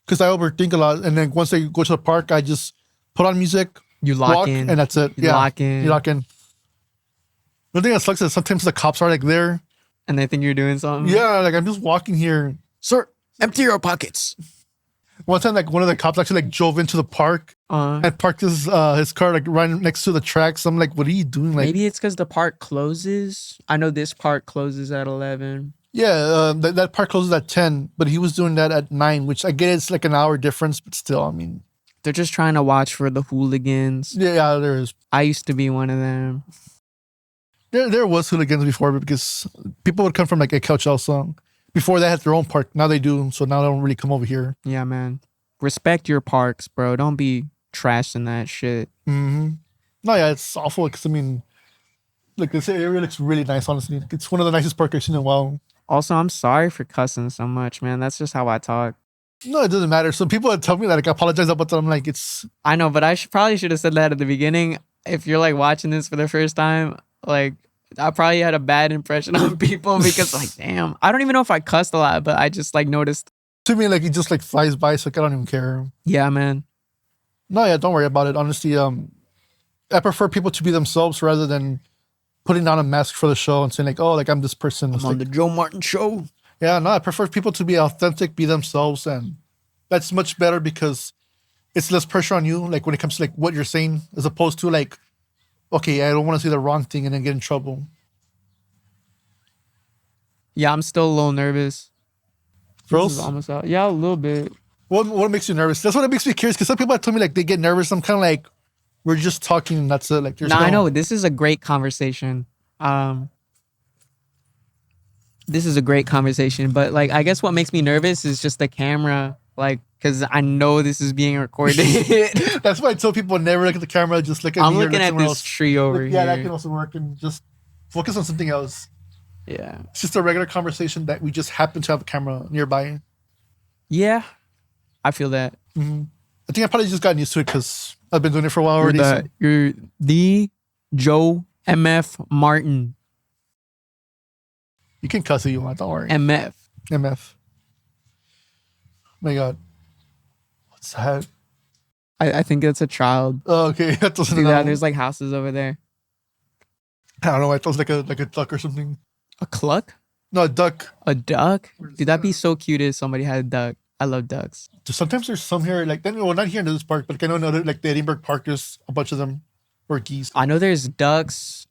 because I overthink a lot. And then once I go to the park, I just put on music, You lock walk, in. and that's it. You lock in. You lock in. The thing that sucks is sometimes the cops are like there. And they think you're doing something. Yeah, like I'm just walking here. Sir, empty your pockets. One time, like one of the cops actually like drove into the park and parked his car like right next to the tracks. I'm like, what are you doing? Like, Maybe it's because the park closes. I know this park closes at 11. yeah, that park closes at 10, but he was doing that at 9, which I get it's like an hour difference, but still, I mean, They're just trying to watch for the hooligans. yeah, there is. I used to be one of them. There was hooligans before, but because people would come from like a couch also. Before they had their own park, now they do. So now they don't really come over here. Yeah, man. Respect your parks, bro. Don't be trashing that shit. Mm-hmm. No, yeah, it's awful. Because I mean, like this area looks really nice. Honestly, it's one of the nicest parks I've seen in a while. Also, I'm sorry for cussing so much, man. That's just how I talk. No, it doesn't matter. Some people tell me that like I apologize about that. I'm like, it's I know, but I probably should have said that at the beginning. If you're like watching this for the first time, like I probably had a bad impression on people because like, damn, I don't even know if I cussed a lot, but I just like noticed. to me like it just like flies by. So like, I don't even care. Yeah, man. No, yeah, don't worry about it. Honestly, I prefer people to be themselves rather than putting on a mask for the show and saying like, oh, like I'm this person. It's I'm on like, the Joe Martin show. yeah, no, I prefer people to be authentic, be themselves, and that's much better because it's less pressure on you. Like when it comes to like what you're saying, as opposed to like, okay, I don't want to say the wrong thing and then get in trouble. Yeah, I'm still a little nervous. This Girls, is almost out. Yeah, a little bit. what makes you nervous? That's what makes me curious. Because some people have told me like they get nervous. I'm kind of like, we're just talking and that's it. Like, there's No, no, I know this is a great conversation. This is a great conversation, but like I guess what makes me nervous is just the camera, like because I know this is being recorded. That's why I tell people never look at the camera. Just look at I'm me or looking look at somewhere this else. tree over Like, here. yeah, that can also work, and just focus on something else. Yeah. It's just a regular conversation that we just happen to have a camera nearby. Yeah, I feel that. I think I probably just gotten used to it because I've been doing it for a while already. You're the Joe MF Martin. You can cuss if you want. Don't worry. MF. MF. My God. What's that? I think that's a child. Oh, okay. That doesn't See know. that? There's like houses over there. I don't know. I thought it was like a duck or something. A cluck? No, a duck. A duck? Dude, that'd be so cute if somebody had a duck. I love ducks. Sometimes there's some here, like, well, not here in this park, but I know another, like the Edinburgh Park, there's a bunch of them, or geese. I know there's ducks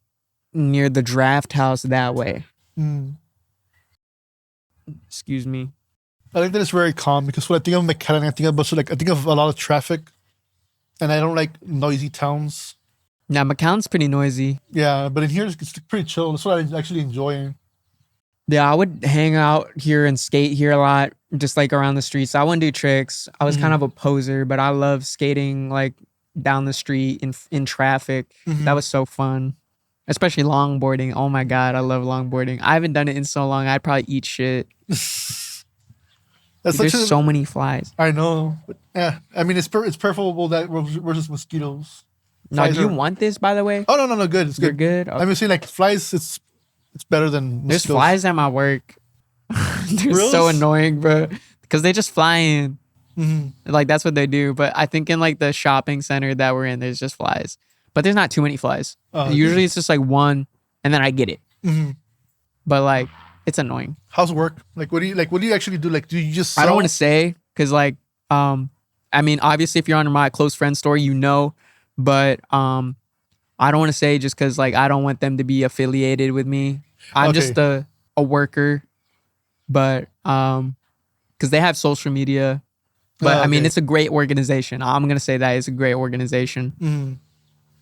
near the draft house that way. Excuse me. I think that it's very calm because when I think of McAllen, I think of I think of a lot of traffic, and I don't like noisy towns. Now, McAllen's pretty noisy. Yeah, but in here it's pretty chill. That's what I actually enjoy. Yeah, I would hang out here and skate here a lot, just like around the streets. I wouldn't do tricks. I was kind of a poser, but I love skating like down the street in traffic. That was so fun. Especially longboarding. Oh my God, I love longboarding. I haven't done it in so long. I'd probably eat shit. That's There's so many flies. I know, but yeah, I mean it's preferable that versus mosquitoes. Now, Flies do you are- want this, by the way? Oh no, good. It's You're good. good? I mean, saying like flies, it's better than There's mosquitoes. flies at my work. They're Really? so annoying, bro. Because they just fly in. Like, that's what they do. But I think in, like, the shopping center that we're in, there's just flies. But there's not too many flies. Oh, Usually it's just, like, one, and then I get it. But, like, it's annoying. How's work? Like, what do you actually do? Like, do you just? I don't sell? want to say, because, like, I mean, obviously, if you're on my close friend story, you know. But I don't want to say just because, like, I don't want them to be affiliated with me. I'm Okay. just a worker. But because they have social media, But I mean, okay. it's a great organization. I'm gonna say that it's a great organization. Mhm.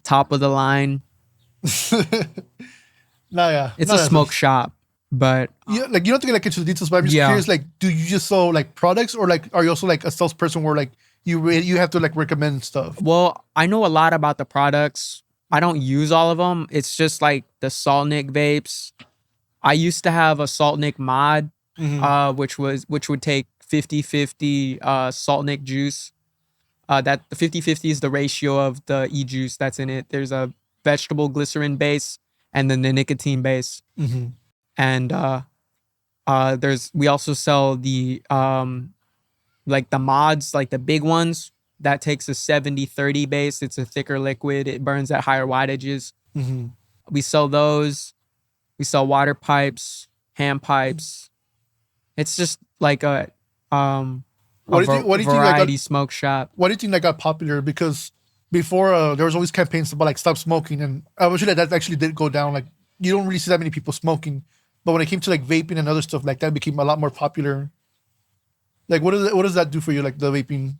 Top of the line. No, yeah. It's No, a that's smoke shop, but yeah. Like you don't think like into the details, but I'm just yeah. curious. Like, do you just sell like products, or like are you also like a salesperson where like you have to like recommend stuff? Well, I know a lot about the products. I don't use all of them. It's just like the Saltnik vapes. I used to have a Saltnik mod, Hmm. which would take 50-50 Saltnik juice. That the 50-50 is the ratio of the e-juice that's in it. There's a vegetable glycerin base and then the nicotine base. Hmm. And we also sell the like the mods, like the big ones. That takes a 70-30 base. It's a thicker liquid. It burns at higher wattages. Hmm. We sell those. We sell water pipes, hand pipes. It's just like What do you think? What do you think? Like, variety smoke shop. why do you think that got popular? Because before there was always campaigns about like stop smoking, and I was sure that actually did go down. Like you don't really see that many people smoking, but when it came to like vaping and other stuff like that, it became a lot more popular. Like what does that do for you? Like the vaping?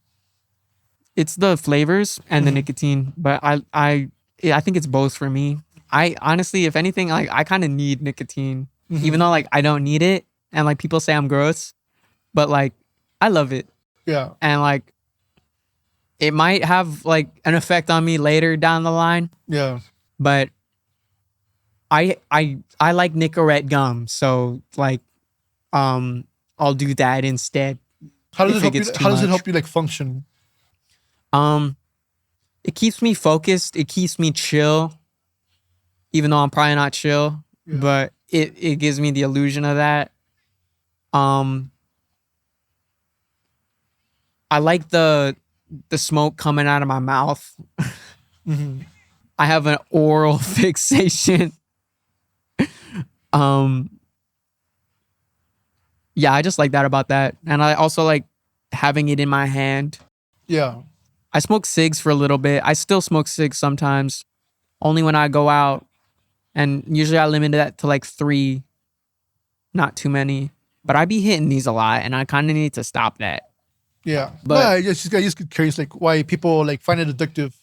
It's the flavors and the Mhm. nicotine, but I think it's both for me. I honestly, if anything, like I kind of need nicotine, even Mhm. though like I don't need it, and like people say I'm gross, but like I love it, Yeah, and like it might have like an effect on me later down the line, yeah. but I like Nicorette gum, so like I'll do that instead How does it if it help you? gets too How does it much. help you like function? Um, it keeps me focused. It keeps me chill, even though I'm probably not chill, Yeah. but it gives me the illusion of that. Um, I like the smoke coming out of my mouth. Hmm. I have an oral fixation. Um, yeah, I just like that about that, and I also like having it in my hand. Yeah. I smoked cigs for a little bit. I still smoke cigs sometimes, only when I go out, and usually I limit that to like 3, not too many. But I be hitting these a lot, and I kind of need to stop that. Yeah. No, But I just get curious like why people like find it addictive.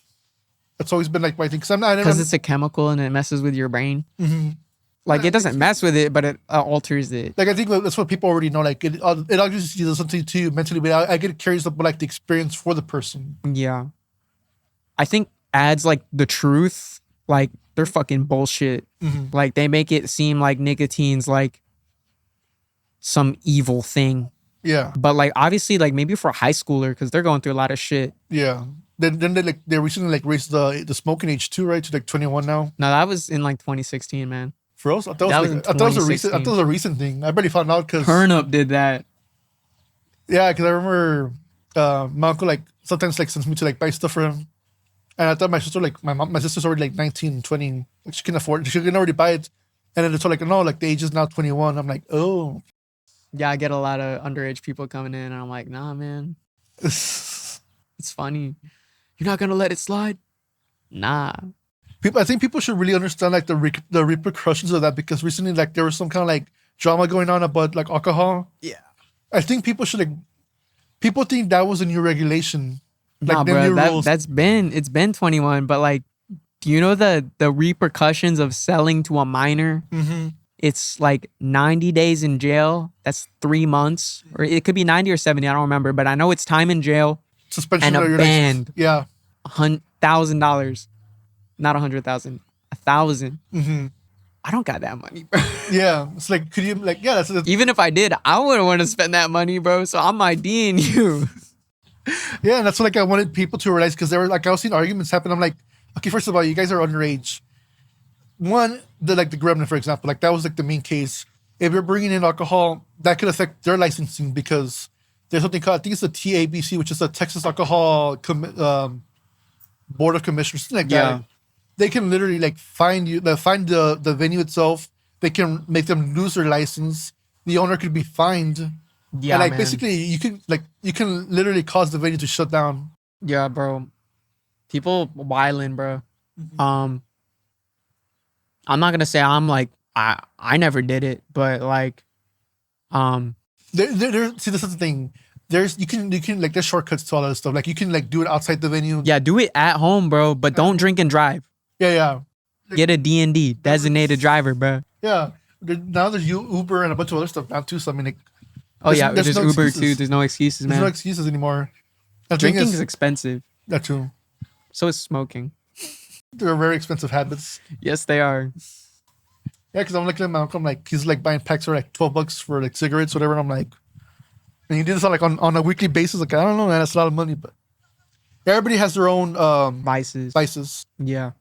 That's always been like my thing. Cause because it's a chemical and it messes with your brain. Mhm. Like it doesn't mess with it, but it alters it. Like I think that's what people already know. Like it obviously does something to you mentally, but I get curious about like the experience for the person. Yeah, I think ads like the truth, like they're fucking bullshit. Mhm. Like they make it seem like nicotine's like some evil thing. Yeah, But like obviously like maybe for a high schooler because they're going through a lot of shit. yeah. Then they recently like raised the smoking age too, right, to like 21 now. No, that was in like 2016, man. For us, I thought That it was was in like I thought it was a recent. I 2016. thought it was a recent thing. I barely found out because Turnup did that. yeah, because I remember my uncle like sometimes like sends me to like buy stuff for him, and I thought my sister like my sister's already like 19, 20, like she can afford she can already buy it, and then it's all like no, like the age is now 21. I'm like oh. Yeah, I get a lot of underage people coming in, and I'm like, nah, man, it's funny. You're not gonna let it slide? Nah. I think people should really understand like the repercussions of that because recently like there was some kind of like drama going on about like alcohol. Yeah. I think people should like people think that was a new regulation, Nah, like the bro, new rules. it's been 21, but like, do you know the repercussions of selling to a minor? Hmm. It's like 90 days in jail. That's 3 months, or it could be 90 or 70. I don't remember, but I know it's time in jail Suspension and a of your license. ban. Yeah. $1,000, not 100,000, 1,000. Hmm. I don't got that money, bro. Yeah. It's like could you like yeah that's Even if I did, I wouldn't want to spend that money, bro. So I'm IDing you. yeah, and that's what like I wanted people to realize because there were like I was seeing arguments happen. I'm like, okay, first of all, you guys are underage. One, the Gremlin, for example, like that was like the main case. If you're bringing in alcohol, that could affect their licensing because there's something called I think it's the TABC, which is the Texas Alcohol Board of Commissioners, something like Yeah. that. They can literally like find you, find the venue itself. They can make them lose their license. The owner could be fined. Yeah, And like man. basically you can literally cause the venue to shut down. Yeah, bro. People wildin', bro. Um, I'm not gonna say I'm like I never did it, but like, See, this is the thing. you can like there's shortcuts to all that stuff. Like you can like do it outside the venue. Yeah, do it at home, bro, but don't drink and drive. Yeah. Get a D&D, designated driver, bro. Yeah. Now there's Uber and a bunch of other stuff now too. So I mean, like, Oh yeah, there's no Uber excuses. too. There's no excuses, There's man. no excuses anymore. The thing Drinking is expensive. That too. So is smoking. They're very expensive habits. Yes, they are. Yeah, because I'm looking at my uncle, I'm like, he's like buying packs for like $12 for like cigarettes, whatever. And I'm like, and he did this on a weekly basis. Like, I don't know, man, that's a lot of money, but everybody has their own vices. Yeah.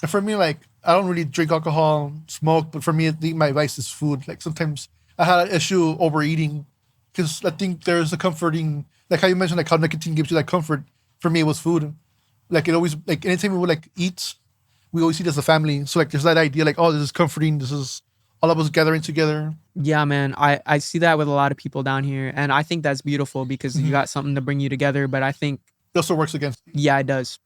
And for me, like, I don't really drink alcohol, smoke, but for me, I think my vice is food. Like sometimes I had an issue overeating because I think there's a comforting, like how you mentioned, like how nicotine gives you that comfort. For me, it was food. Like it always, like anytime we would like eat, we always eat as a family. So like there's that idea, like, oh, this is comforting. This is all of us gathering together. Yeah, man. I see that with a lot of people down here, and I think that's beautiful because you got something to bring you together. But I think It also works against. yeah, it does.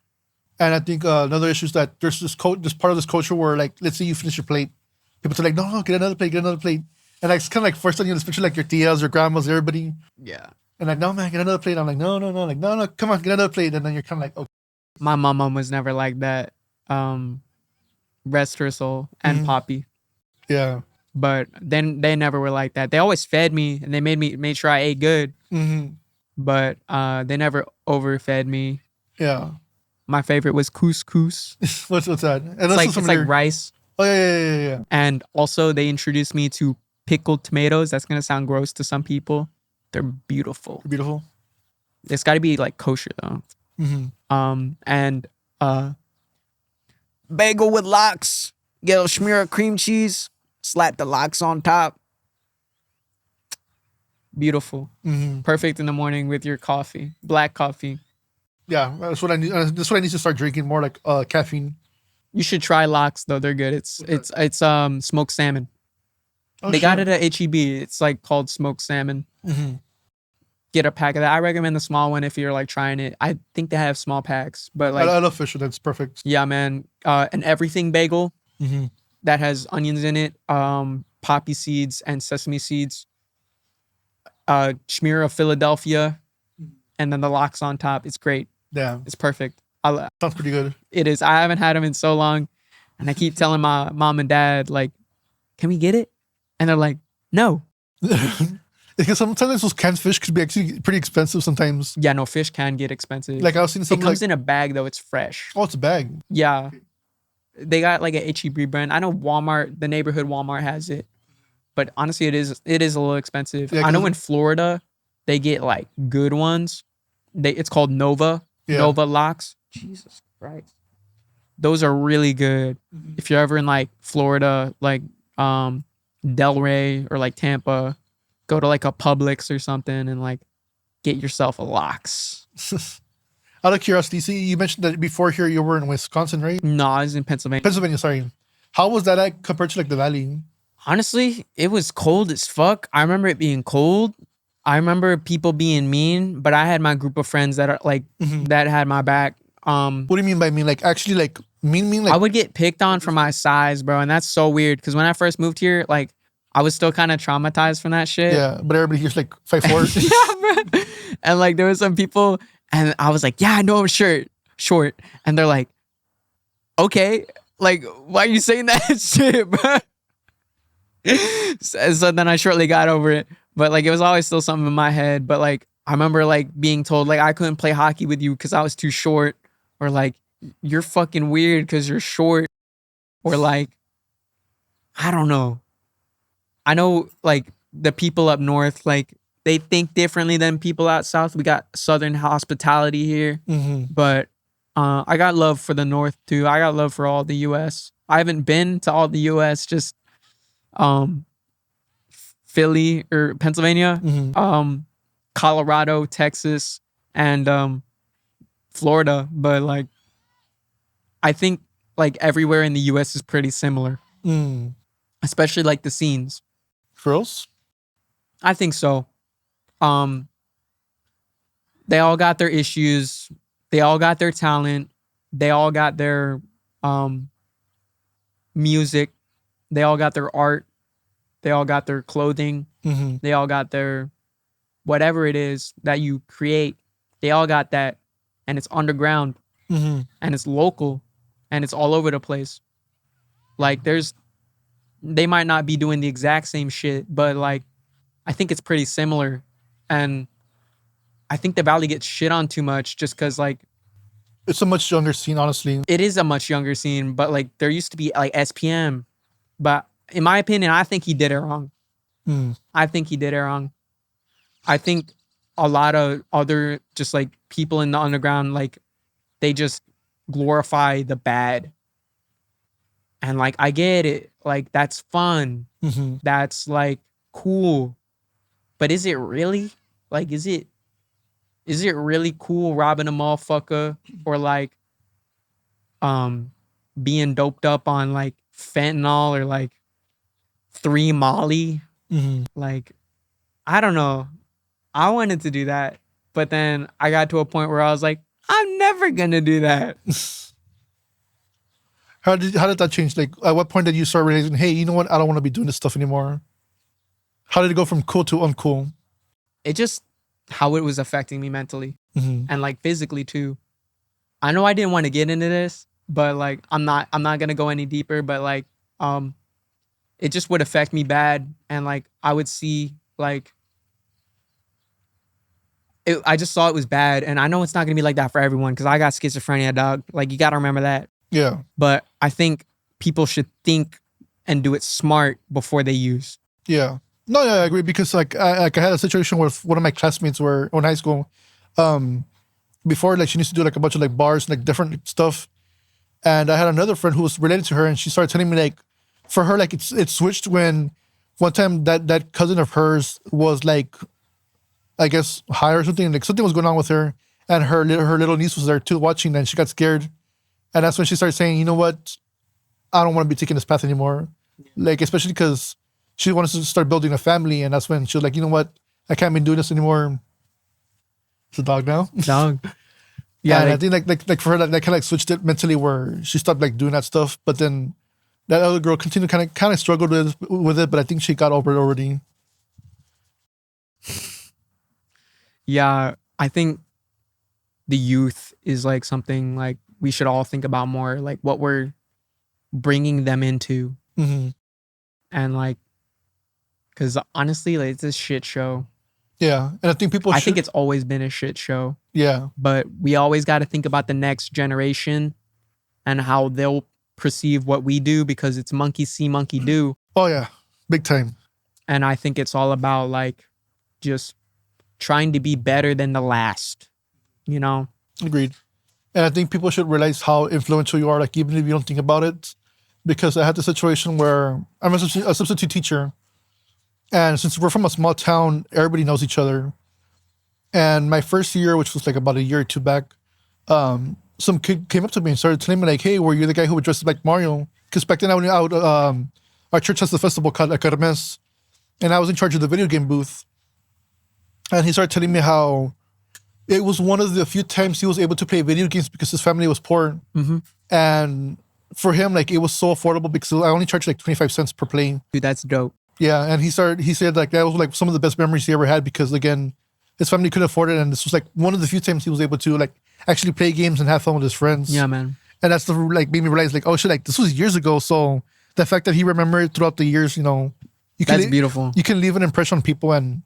And I think another issue is that there's this part of this culture where, like, let's say you finish your plate, people are like, no, get another plate. And like, it's kind of like first on you, especially like your tias, your grandmas, everybody. Yeah. And like, no, man, get another plate. I'm like, no, like, no, come on, get another plate. And then you're kind of like, okay. My mom was never like that. Rest her soul and Poppy. Yeah. But then they never were like that. They always fed me and they made sure I ate good. Mm-hmm. But they never overfed me. Yeah. My favorite was couscous. What's that? And It's like rice. Oh, yeah. And also they introduced me to pickled tomatoes. That's gonna sound gross to some people. They're beautiful. Beautiful. It's got to be like kosher though. Mm-hmm. And bagel with lox. Get a smear of cream cheese. Slap the lox on top. Beautiful. Mm-hmm. Perfect in the morning with your coffee. Black coffee. Yeah, that's what I need. That's what I need to start drinking more, like caffeine. You should try lox though. They're good. It's smoked salmon. Oh, they got it at HEB. It's like called smoked salmon. Mm-hmm. Get a pack of that. I recommend the small one if you're like trying it. I think they have small packs, but like I love fish. That's perfect. yeah, man. An everything bagel Mm-hmm. that has onions in it, poppy seeds and sesame seeds. Smear of Philadelphia, and then the lox on top. It's great. Yeah, It's perfect. sounds pretty good. It is. I haven't had them in so long, and I keep telling my mom and dad like, "Can we get it?" And they're like, "No." Because sometimes those canned fish could be actually pretty expensive sometimes. Yeah, no, fish can get expensive. Like I was seeing it something comes like, in a bag though. It's fresh. oh, it's a bag. Yeah, they got like a HEB brand. I know Walmart, the neighborhood Walmart has it, but honestly, it is a little expensive. Yeah, I know in Florida, they get like good ones. It's called Nova. Yeah. Nova locks. Jesus Christ. Those are really good. If you're ever in like Florida, like Delray or like Tampa, go to like a Publix or something and like get yourself a locks. Out of curiosity, see, you mentioned that before here you were in Wisconsin, right? No, I was in Pennsylvania. Pennsylvania, sorry. How was that at compared to like the Valley? Honestly, it was cold as fuck. I remember it being cold. I remember people being mean, but I had my group of friends that are like that had my back. What do you mean by mean? Like actually like mean like I would get picked on for my size, bro, and that's so weird because when I first moved here, like I was still kind of traumatized from that shit. yeah, but everybody here's like 5'4". Yeah, bro. And like there was some people, and I was like, yeah, I know I'm short, and they're like, okay, like why are you saying that shit, bro? So then I shortly got over it, but like it was always still something in my head. But like I remember like being told like I couldn't play hockey with you because I was too short, or like you're fucking weird because you're short, or like I don't know. I know like the people up north, like they think differently than people out south. We got southern hospitality here, but I got love for the north too. I got love for all the U.S. I haven't been to all the U.S. Just Philly or Pennsylvania, Colorado, Texas, and Florida. But like, I think like everywhere in the U.S. is pretty similar, especially like the scenes. Girls? I think so. They all got their issues. They all got their talent. They all got their music. They all got their art. They all got their clothing. They all got their whatever it is that you create, they all got that, and it's underground, Mm-hmm. and it's local, and it's all over the place. Like they might not be doing the exact same shit, but like I think it's pretty similar, and I think the Valley gets shit on too much just because like It's a much younger scene, honestly. it is a much younger scene, but like there used to be like SPM, but in my opinion, I think he did it wrong. Mm. I think he did it wrong. I think a lot of other just like people in the underground, like they just glorify the bad. And like, I get it. Like, that's fun. Mm-hmm. That's like cool. But is it really? Like, is it really cool robbing a motherfucker or like being doped up on like fentanyl or like 3 Molly? Mm-hmm. Like, I don't know. I wanted to do that, but then I got to a point where I was like, I'm never gonna do that. How did that change? Like, at what point did you start realizing, hey, you know what? I don't want to be doing this stuff anymore. How did it go from cool to uncool? It just how it was affecting me mentally Mm-hmm. and like physically too. I know I didn't want to get into this, but like I'm not gonna go any deeper. But like it just would affect me bad, and like I would see like. I just saw it was bad, and I know it's not gonna be like that for everyone because I got schizophrenia, dog. Like you gotta remember that. Yeah. But I think people should think and do it smart before they use. Yeah. No, yeah, I agree because like I had a situation with one of my classmates where in high school, before like she used to do like a bunch of like bars and like different stuff, and I had another friend who was related to her, and she started telling me like, for her like it switched when one time that cousin of hers was like, I guess high or something, like something was going on with her, and her little niece was there too watching, and she got scared, and that's when she started saying, you know what, I don't want to be taking this path anymore, like especially because she wanted to start building a family, and that's when she was like, you know what, I can't be doing this anymore. It's a dog now. Dog. Yeah, and like, I think like for her that kind of like switched it mentally where she stopped like doing that stuff, but then that other girl continued kind of struggled with it, but I think she got over it already. yeah, I think the youth is like something like we should all think about more, like what we're bringing them into, Mm-hmm. and like, because honestly, like it's a shit show. Yeah, and I think people. I think it's always been a shit show. Yeah, But we always got to think about the next generation and how they'll perceive what we do because it's monkey see, monkey do. oh yeah, big time. And I think it's all about like just trying to be better than the last, you know? Agreed. And I think people should realize how influential you are, like even if you don't think about it. Because I had the situation where I'm a substitute teacher, and since we're from a small town, everybody knows each other. And my first year, which was like about a year or two back, some kid came up to me and started telling me like, "Hey, were you the guy who would dress up like Mario?" Because back then our church has the festival called La Kermes, and I was in charge of the video game booth. And he started telling me how it was one of the few times he was able to play video games because his family was poor. Mm-hmm. And for him, like it was so affordable because I only charged like 25 cents per play. Dude, that's dope. Yeah, and he said like that was like some of the best memories he ever had because again, his family couldn't afford it, and this was like one of the few times he was able to like actually play games and have fun with his friends. Yeah, man. And that's the like made me realize like, oh shit, like this was years ago. So the fact that he remembered throughout the years, you know, That's beautiful. You can leave an impression on people, and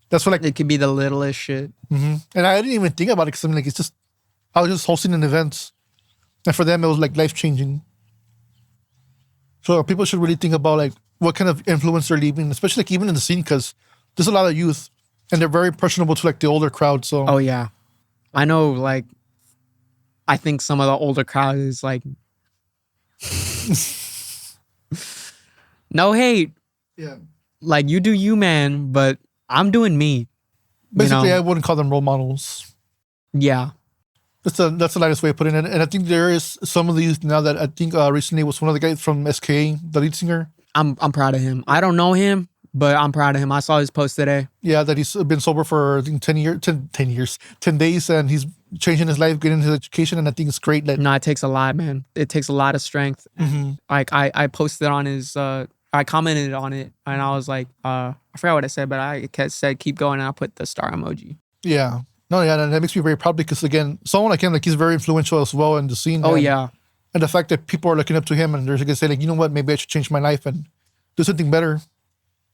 that's what like. It could be the littlest shit. Mm-hmm. And I didn't even think about it because I'm like, it's just I was just hosting an event, and for them it was like life changing. So people should really think about like what kind of influence they're leaving, especially like even in the scene, because there's a lot of youth and they're very impressionable to like the older crowd. So Oh, yeah. I know, like, I think some of the older crowd is like, no hate. yeah, Like, you do you, man, but I'm doing me. basically know? I wouldn't call them role models. Yeah. That's the lightest way of putting it. And I think there is some of the youth now that I think recently was one of the guys from SKA, the lead singer. I'm proud of him. I don't know him, but I'm proud of him. I saw his post today. Yeah, that he's been sober for I think 10 days, and he's changing his life, getting his education, and I think it's great that No, it takes a lot, man. It takes a lot of strength. Mhm. Like I posted on his I commented on it and I was like, I forgot what I said, but I said keep going and I put the star emoji. Yeah. No, yeah, and that makes me very proud because again, someone like him, like he's very influential as well in the scene. Oh and, yeah. And the fact that people are looking up to him and they're gonna say like, you know what, maybe I should change my life and do something better.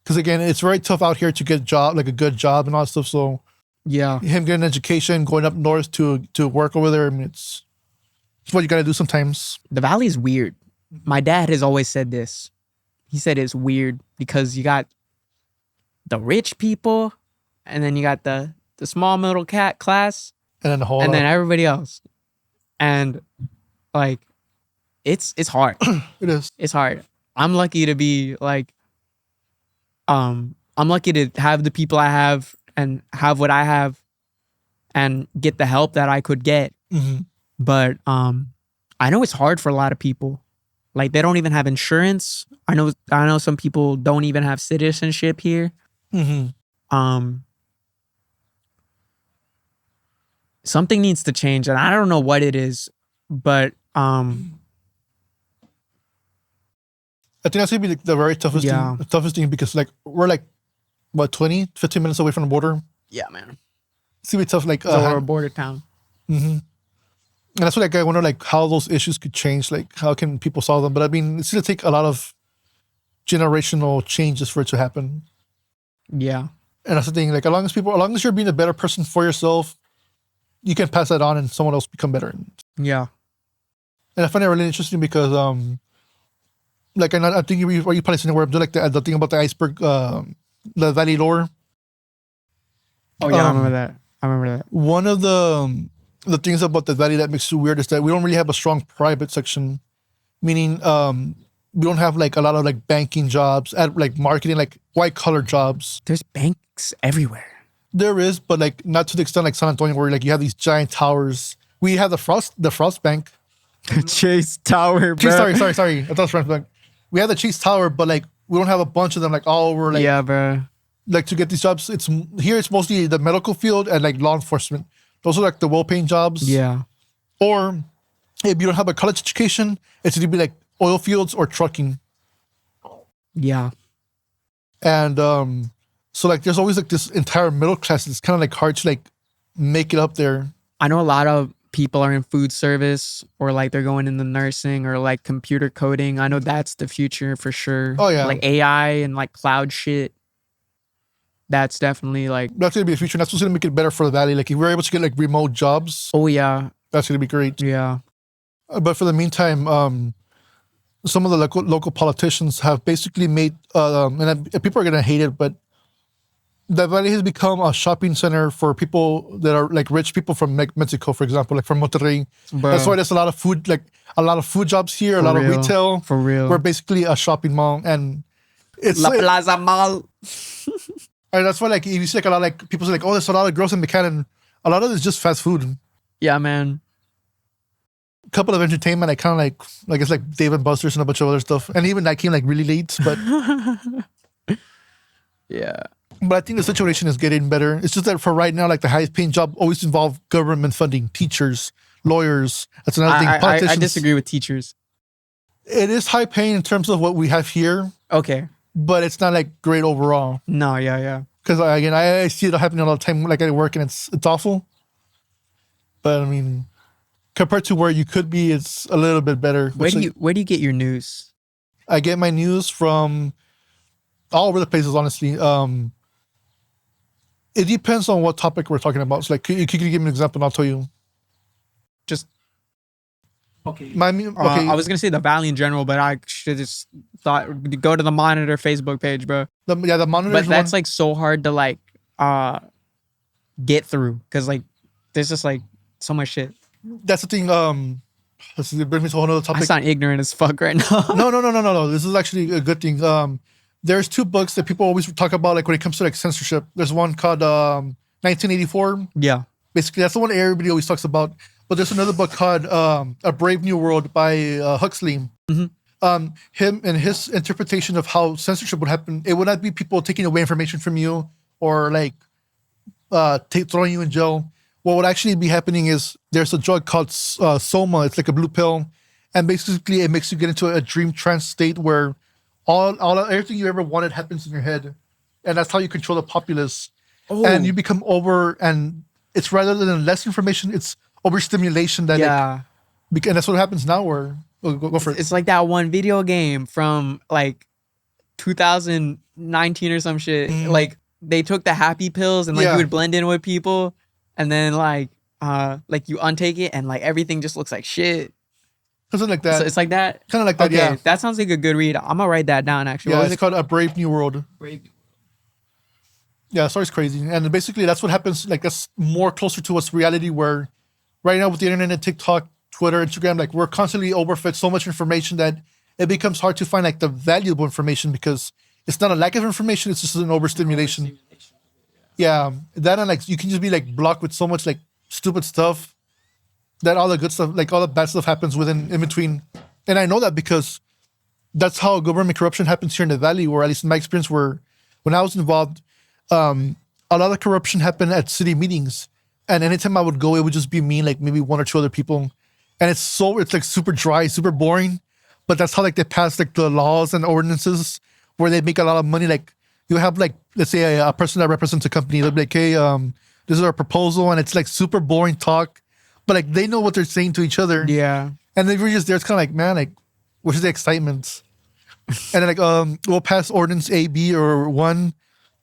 Because again, it's very tough out here to get a good job and all that stuff. So Yeah. him getting an education, going up north to work over there, I mean, it's what you gotta do sometimes. The valley is weird. My dad has always said this. He said it's weird because you got the rich people and then you got the small middle class And then the whole and then everybody else. And like it's hard. it is. It's hard. I'm lucky to be like I'm lucky to have the people I have and have what I have and get the help that I could get. Mm-hmm. But I know it's hard for a lot of people. Like they don't even have insurance. I know some people don't even have citizenship here. Mm-hmm. Something needs to change and I don't know what it is, but I think that's gonna be the very toughest Yeah. thing. The toughest thing because like we're like what 15 minutes away from the border. yeah, man. It's gonna be tough. Like So we're a border town. mm-hmm. And that's what like I wonder like how those issues could change. Like how can people solve them? But I mean, it's gonna take a lot of generational changes for it to happen. Yeah. And that's the thing. Like as long as you're being a better person for yourself, you can pass that on and someone else become better. Yeah. And I find it really interesting because like I think you probably seen where I'm doing like the thing about the iceberg, the valley lore. Oh yeah, I remember that. One of the things about the valley that makes it weird is that we don't really have a strong private section, meaning we don't have like a lot of like banking jobs, at like marketing, like white collar jobs. There's banks everywhere. There is, but like not to the extent like San Antonio where like you have these giant towers. We have the Frost Bank. Chase Tower, bro. Sorry. I thought it was Frost Bank. We have the Chase Tower, but like we don't have a bunch of them like all over. Like, yeah, bro. Like to get these jobs, it's mostly the medical field and like law enforcement. Those are like the well-paying jobs. Yeah. Or if you don't have a college education, it's going to be like oil fields or trucking. Yeah. And so like there's always like this entire middle class. It's kind of like hard to like make it up there. I know a lot of people are in food service or like they're going into nursing or like computer coding. I know that's the future for sure. Oh yeah, like AI and like cloud shit. That's definitely like, that's gonna be the future. And that's what's gonna make it better for the valley. Like if we're able to get like remote jobs, oh yeah, that's gonna be great. yeah. But for the meantime, some of the local politicians have basically made, people are gonna hate it, but the valley has become a shopping center for people that are like rich people from like Mexico, for example, like from Monterrey. Bro. That's why there's a lot of food jobs here, a lot of retail. For real. We're basically a shopping mall, and it's La Plaza Mall. and that's why like you see like a lot of like people say like, oh, there's a lot of girls in McAllen. A lot of it's just fast food. Yeah, man. A couple of entertainment, I kind of like it's like Dave and Buster's and a bunch of other stuff, and even that came like really late, but. Yeah. But I think the situation is getting better. It's just that for right now, like the highest paying job always involve government funding, teachers, lawyers. That's another thing. Politicians. I disagree with teachers. It is high paying in terms of what we have here, Okay. but it's not like great overall. No, yeah. Because again, I see it happening all the time, like at work, and it's awful. But I mean, compared to where you could be, it's a little bit better. Where do you get your news? I get my news from all over the places, honestly. It depends on what topic we're talking about. So like, could you give me an example and I'll tell you? Just okay. Okay. I was gonna say the Valley in general, but I should just thought go to the Monitor Facebook page, bro. The Monitor. But that's like so hard to like get through because like there's just like so much shit. That's the thing. It brings me to a whole other topic. I sound ignorant as fuck right now. No. This is actually a good thing. There's two books that people always talk about, like when it comes to like censorship. There's one called 1984. Yeah. Basically, that's the one everybody always talks about. But there's another book called A Brave New World by Huxley. Mm-hmm. Him and his interpretation of how censorship would happen. It would not be people taking away information from you or like throwing you in jail. What would actually be happening is there's a drug called Soma. It's like a blue pill. And basically it makes you get into a dream trance state where everything you ever wanted happens in your head, and that's how you control the populace. Oh, And you become and it's rather than less information, it's overstimulation that yeah. and that's what happens now. Where go for it. It's like that one video game from like 2019 or some shit. Like they took the happy pills and like Yeah. you would blend in with people, and then like you untake it and like everything just looks like shit. Something like that. So it's like that. Kind of like that. Okay, Yeah. that sounds like a good read. I'm gonna write that down actually. Yeah. What was It's called A Brave New World. it? Yeah, story's crazy. And basically that's what happens. Like that's more closer to what's reality, where right now with the internet and TikTok, Twitter, Instagram, like we're constantly overfed so much information that it becomes hard to find like the valuable information, because it's not a lack of information, it's just an overstimulation. Yeah. That, and like you can just be like blocked with so much like stupid stuff that all the good stuff, like all the bad stuff happens in between. And I know that because that's how government corruption happens here in the Valley, or at least in my experience, where when I was involved, a lot of corruption happened at city meetings. And anytime I would go, it would just be me, like maybe one or two other people. And it's like super dry, super boring. But that's how like they pass like the laws and ordinances where they make a lot of money. Like you have like, let's say a person that represents a company, they'll be like, hey, this is our proposal. And it's like super boring talk, but like they know what they're saying to each other. Yeah. And then we're just there. It's kind of like, man, like, where's the excitement? And then like, we'll pass ordinance A, B, or 1.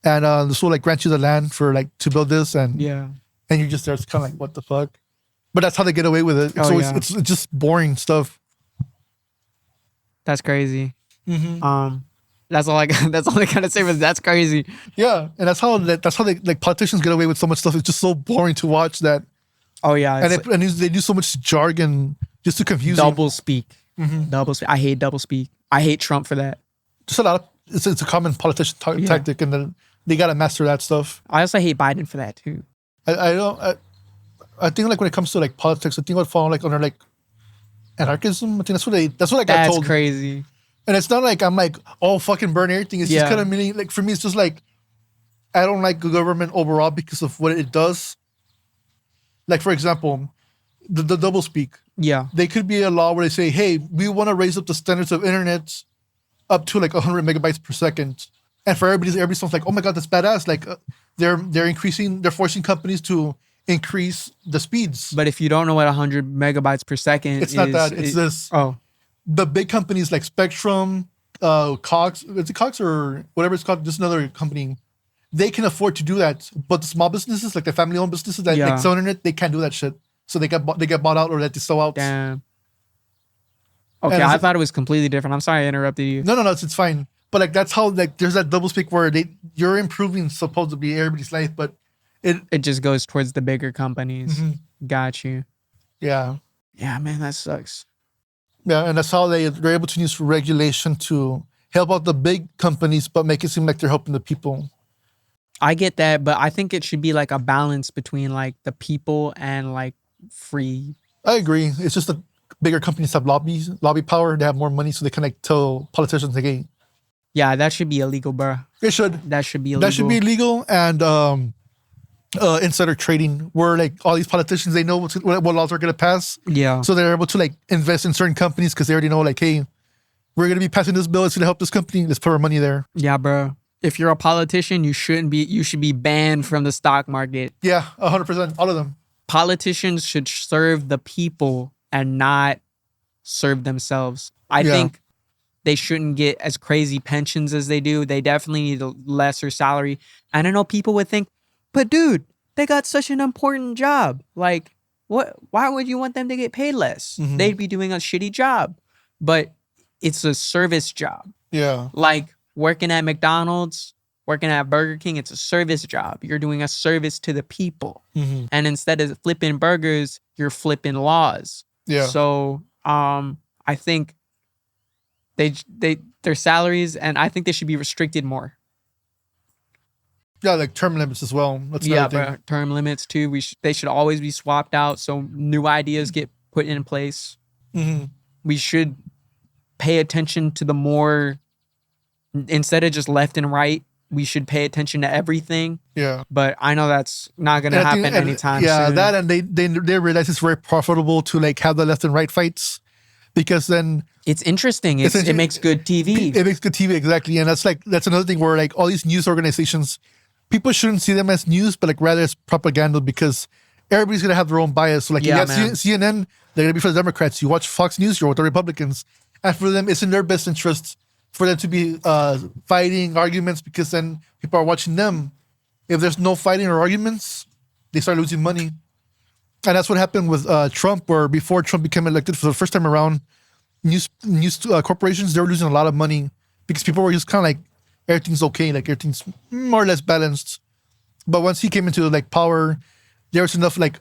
And this will like grant you the land for like to build this. And Yeah. and you're just there. It's kind of like, what the fuck? But that's how they get away with it. It's Oh, always, yeah. it's just boring stuff. That's crazy. Mm-hmm. That's all I got. That's all I gotta say. Was that's crazy. Yeah. And that's how they like politicians get away with so much stuff. It's just so boring to watch that. Oh yeah. And It's they do so much jargon just to confuse you. double speak. Mhm. Double speak. I hate double speak. I hate Trump for that. Just a lot of, it's a common politician Yeah. tactic. And then they got to master that stuff. I also hate Biden for that too. I think like when it comes to like politics, I think I would fall like under like anarchism. I think that's what I got That's told. crazy. And it's not like I'm like, oh, fucking burn everything. It's just Yeah. kind of meaning, like for me, it's just like I don't like the government overall because of what it does. Like for example, the double speak. Yeah. They could be a law where they say, hey, we want to raise up the standards of internet up to like 100 megabytes per second. And for everybody sounds like, oh my God, that's badass. Like they're forcing companies to increase the speeds. But if you don't know what 100 megabytes per second It's not that. It's this. Oh, The big companies like Spectrum, Cox, is it Cox or whatever it's called, just another company, they can afford to do that. But the small businesses, like the family-owned businesses that Yeah. like sell internet, they can't do that shit. So they get bought out or they sell out. damn. Okay, And is I it- thought it was completely different. I'm sorry I interrupted you. No, it's fine. But like that's how like there's that double speak where you're improving supposedly everybody's life, but It just goes towards the bigger companies. Mhm. Got you. yeah. Yeah, man, that sucks. Yeah, and that's how they're able to use regulation to help out the big companies, but make it seem like they're helping the people. I get that, but I think it should be like a balance between like the people and like free. I agree. It's just that bigger companies have lobby power. They have more money, so they can like tell politicians like, hey, Yeah, that should be illegal, bro. it should. That should be illegal. That should be illegal. And insider trading, where like all these politicians, they know what laws are going to pass, Yeah. so they're able to like invest in certain companies because they already know like, hey, we're going to be passing this bill. It's going to help this company. Let's put our money there. Yeah, bro. If you're a politician, you should be banned from the stock market. Yeah, 100%. All of them. Politicians should serve the people and not serve themselves. I Yeah. think they shouldn't get as crazy pensions as they do. They definitely need a lesser salary. And I know people would think, but dude, they got such an important job. Like, why would you want them to get paid less? Mhm. They'd be doing a shitty job. But it's a service job. Yeah. Like working at McDonald's, working at Burger King, it's a service job. You're doing a service to the people. Mm-hmm. And instead of flipping burgers, you're flipping laws. Yeah. So I think their salaries, and I think they should be restricted more. Yeah, like term limits as well. That's Yeah, another thing. bro, term limits too. They should always be swapped out so new ideas get put in place. Mm-hmm. We should pay attention to the more, instead of just left and right, we should pay attention to everything. Yeah. But I know that's not going to And I think- happen and, anytime yeah, soon. that and they realize it's very profitable to like have the left and right fights, because then It's interesting. It makes good TV. it makes good TV, exactly. And that's another thing where like all these news organizations, people shouldn't see them as news, but like rather as propaganda, because everybody's gonna have their own bias. So like Yeah, you got man. CNN, they're gonna be for the Democrats. You watch Fox News, you're with the Republicans, and for them, it's in their best interest for them to be fighting arguments, because then people are watching them. If there's no fighting or arguments, they start losing money. And that's what happened with Trump, where before Trump became elected for the first time around, news corporations, they were losing a lot of money because people were just kind of like, everything's okay, like everything's more or less balanced. But once he came into like power, there was enough like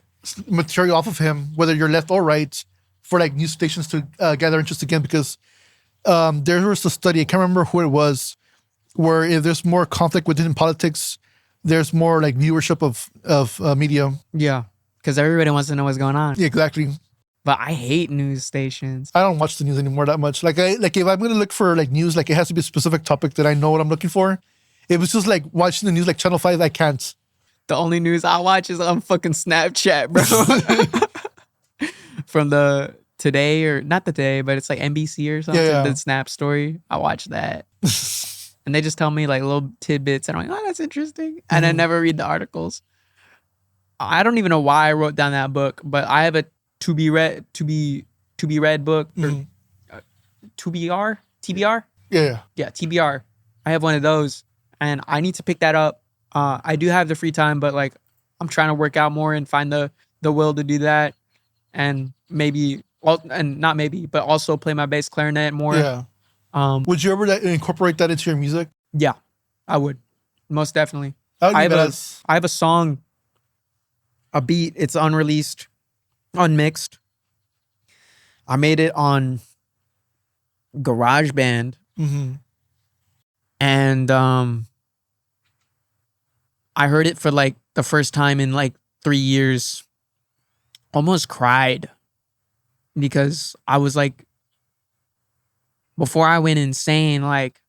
material off of him, whether you're left or right, for like news stations to gather interest again. Because there was a study, I can't remember who it was, where if there's more conflict within politics, there's more like viewership of media. Yeah, because everybody wants to know what's going on. Yeah, exactly. But I hate news stations. I don't watch the news anymore that much. Like if I'm gonna look for like news, like it has to be a specific topic that I know what I'm looking for. If it's just like watching the news like Channel 5, I can't. The only news I watch is on fucking Snapchat, bro. From the Today, or not the Today, but it's like NBC or something. Yeah. The Snap story. I watch that. And they just tell me like little tidbits, and I'm like, oh, that's interesting. And I never read the articles. I don't even know why I wrote down that book, but I have a to be read book, or TBR. Yeah. Yeah, TBR. I have one of those, and I need to pick that up. I do have the free time, but like I'm trying to work out more and find the will to do that, and not maybe, but also play my bass clarinet more. Yeah. Would you ever incorporate that into your music? Yeah, I would, most definitely. That would be I badass. have a song, a beat. It's unreleased, unmixed. I made it on GarageBand, and I heard it for like the first time in like 3 years. Almost cried, because I was like, before I went insane, like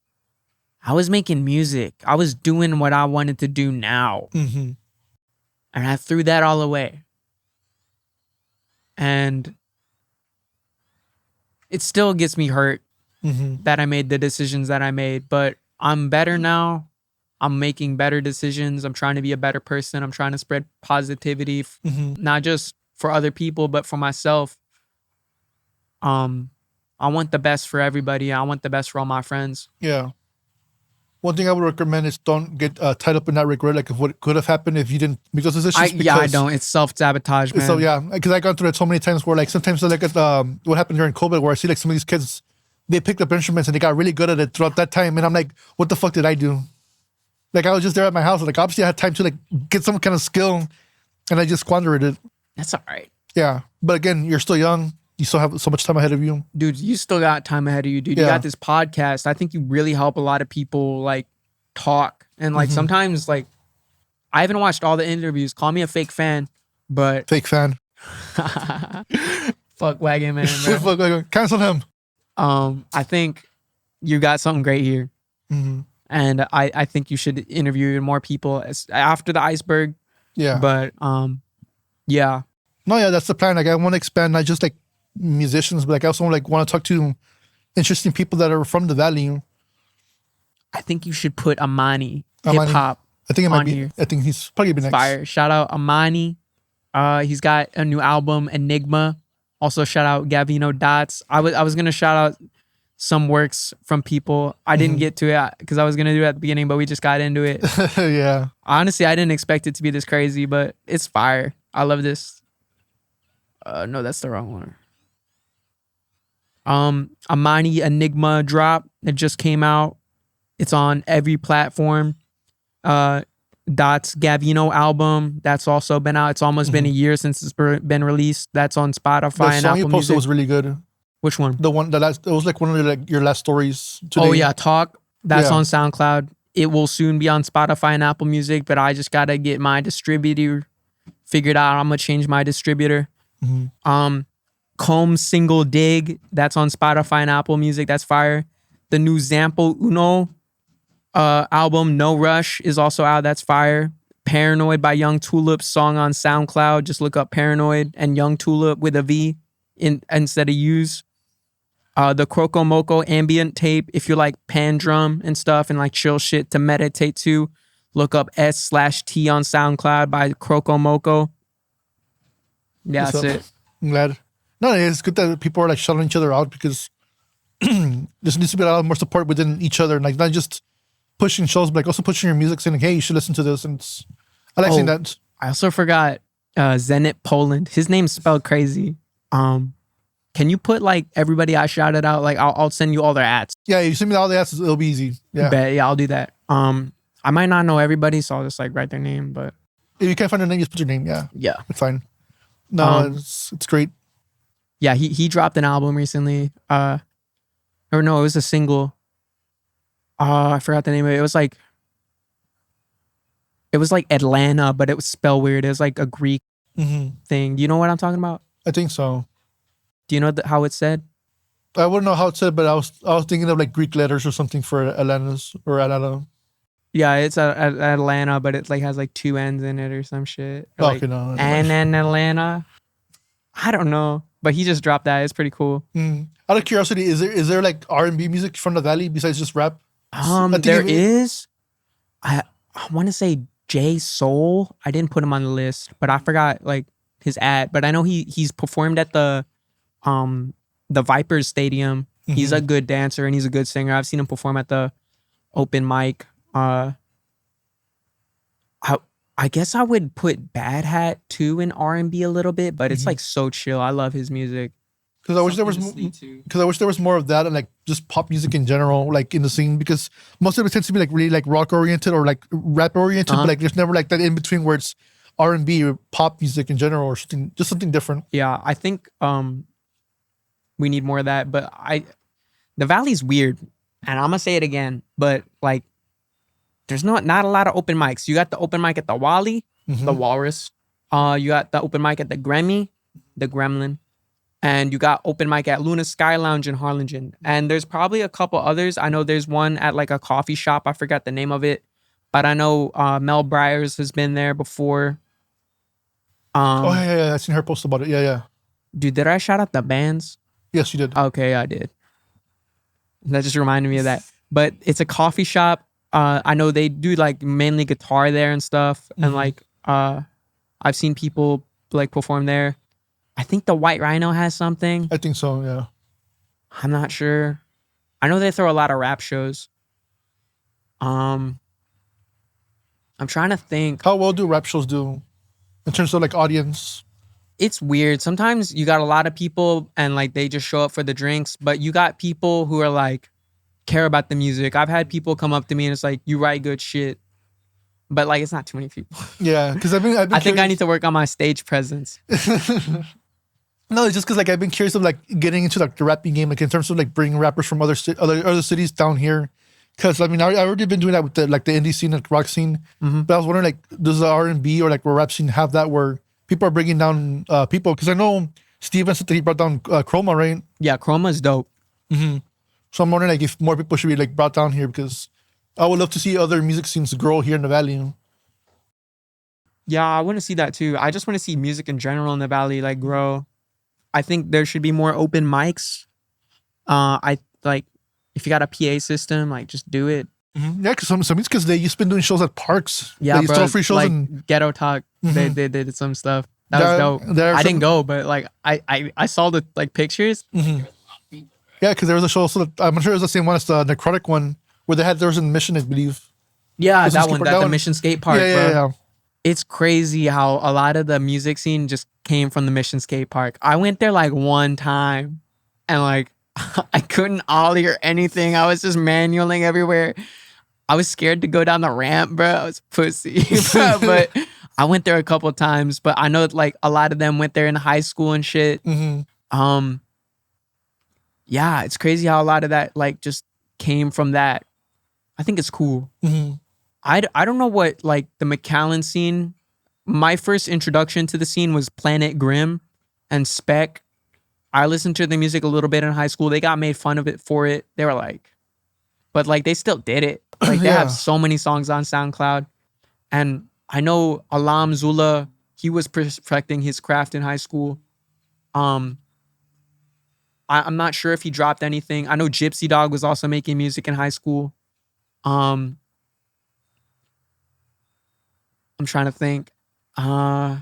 I was making music. I was doing what I wanted to do now. And I threw that all away. And it still gets me hurt that I made the decisions that I made. But I'm better now. I'm making better decisions. I'm trying to be a better person. I'm trying to spread positivity, not just for other people, but for myself. I want the best for everybody. I want the best for all my friends. Yeah. One thing I would recommend is don't get tied up in that regret, like of what could have happened if you didn't make those decisions. I don't. It's self-sabotage, man. So yeah, because I gone through that so many times where like sometimes I look at what happened during COVID, where I see like some of these kids, they picked up instruments and they got really good at it throughout that time, and I'm like, what the fuck did I do? Like I was just there at my house, like obviously I had time to like get some kind of skill, and I just squandered it. That's all right. Yeah, but again, you're still young. You still have so much time ahead of you. Dude, you still got time ahead of you, dude. You got this podcast. I think you really help a lot of people like talk. And like sometimes like I haven't watched all the interviews. Call me a fake fan, but Fake fan. fuck Wagonman, bro. Fuck, like, cancel him. I think you got something great here. And I think you should interview more people after the iceberg. Yeah. But yeah. No, yeah, that's the plan. Like I want to expand not just like musicians, but like I also like want to talk to interesting people that are from the valley. I think you should put Amani hip hop. I think it might be. Here. I think he's probably be next. Fire. Shout out Amani. He's got a new album, Enigma. Also shout out Gavino Dots. I was gonna shout out some works from people. I didn't get to it because I was gonna do it at the beginning, but we just got into it. Yeah. Honestly, I didn't expect it to be this crazy, but it's fire. I love this. No, that's the wrong one. Amani Enigma drop. It just came out. It's on every platform. Dots Gavino album. That's also been out. It's almost been a year since it's been released. That's on Spotify The and song Apple you posted Music. was really good. Which one? The one it was like one of your last stories today. Oh yeah, Talk. That's Yeah. on SoundCloud. It will soon be on Spotify and Apple Music, but I just gotta get my distributor figured out. I'm gonna change my distributor. Combs Single Dig. That's on Spotify and Apple Music. That's fire. The new Zampo Uno album, No Rush, is also out. That's fire. Paranoid by Young Tulip, song on SoundCloud. Just look up Paranoid and Young Tulip with a V instead of U's. The Croco Moco ambient tape. If you like pan drum and stuff and like chill shit to meditate to, look up S/T on SoundCloud by Croco Moco. Yeah, What's that's up? it. I'm glad. No, it's good that people are like shouting each other out because there needs to be a lot more support within each other, and like not just pushing shows, but like also pushing your music, saying, like, "Hey, you should listen to this." And I like seeing that. I also forgot Zenit Poland. His name's spelled crazy. Can you put like everybody I shouted out? Like I'll send you all their ads. Yeah, you send me all the answers, it'll be easy. Yeah, Bet, yeah, I'll do that. I might not know everybody, so I'll just like write their name. But if you can't find their name, just put your name. Yeah, yeah, it's fine. No, it's great. yeah. He dropped an album recently. Or no, it was a single. I forgot the name of it. It was like Atlanta, but it was spelled weird. It was like a Greek thing. Do you know what I'm talking about? I think so. Do you know how it's said? I wouldn't know how it said, but I was thinking of like Greek letters or something for Atlantis or Atlanta. Yeah, it's Atlanta, but it like has like 2 N's in it or some shit. Or, Okay, no. And then Atlanta. I don't know, but he just dropped that. It's pretty cool. Out of curiosity, is there like R&B music from the Valley besides just rap? There is. I want to say J Soul. I didn't put him on the list, but I forgot like his ad. But I know he's performed at the Vipers Stadium. He's a good dancer and he's a good singer. I've seen him perform at the open mic. I guess I would put Bad Hat too in R&B a little bit, but it's like so chill. I love his music. Because I wish there was more of that and like just pop music in general, like in the scene. Because most of it tends to be like really like rock oriented or like rap oriented, but like there's never like that in between where it's R&B or pop music in general or something different. Yeah, I think we need more of that. But the Valley's weird, and I'm gonna say it again. But like, there's not a lot of open mics. You got the open mic at the Wally, the Walrus. You got the open mic at the Grammy, the Gremlin. And you got open mic at Luna Sky Lounge in Harlingen. And there's probably a couple others. I know there's one at like a coffee shop. I forgot the name of it. But I know Mel Bryers has been there before. Yeah. I seen her post about it. Yeah. Dude, did I shout out the bands? Yes, you did. Okay, I did. That just reminded me of that. But it's a coffee shop. I know they do like mainly guitar there and stuff. And like I've seen people like perform there. I think the White Rhino has something. I think so, yeah. I'm not sure. I know they throw a lot of rap shows. I'm trying to think. How well do rap shows do in terms of like audience? It's weird. Sometimes you got a lot of people and like they just show up for the drinks, but you got people who are like care about the music. I've had people come up to me and it's like, you write good shit. But like it's not too many people. Yeah, because I've been I think I need to work on my stage presence. No, it's just because like I've been curious of like getting into like the rapping game, like in terms of like bringing rappers from other cities down here. Because I mean, I already been doing that with the indie scene, like rock scene. But I was wondering, like, does the R&B or like rap scene have that where people are bringing down people? Because I know Steven said that he brought down Chroma, right? Yeah, Chroma's dope. So I'm wondering like if more people should be like brought down here because I would love to see other music scenes grow here in the Valley. Yeah, I want to see that too. I just want to see music in general in the Valley like grow. I think there should be more open mics. I like if you got a PA system, like just do it. Yeah, because because they used to been doing shows at parks. Yeah, they bro, free shows like and Ghetto Talk. They did some stuff. That was dope. I didn't go, but like I saw the like pictures. Yeah, because there was a show also that, I'm sure it was the same one as the Necrotic one where there was in Mission, I believe. Yeah, that one, the Mission Skate Park. Yeah. It's crazy how a lot of the music scene just came from the Mission Skate Park. I went there like one time and like I couldn't ollie or anything. I was just manualing everywhere. I was scared to go down the ramp, bro. I was pussy. But I went there a couple of times. But I know like a lot of them went there in high school and shit. Yeah, it's crazy how a lot of that like just came from that. I think it's cool. I don't know what like the McAllen scene. My first introduction to the scene was Planet Grimm and Spec. I listened to the music a little bit in high school. They got made fun of it for it. They were like, but like they still did it. Like they have so many songs on SoundCloud. And I know Alam Zula, he was perfecting his craft in high school. I'm not sure if he dropped anything. I know Gypsy Dog was also making music in high school. I'm trying to think. How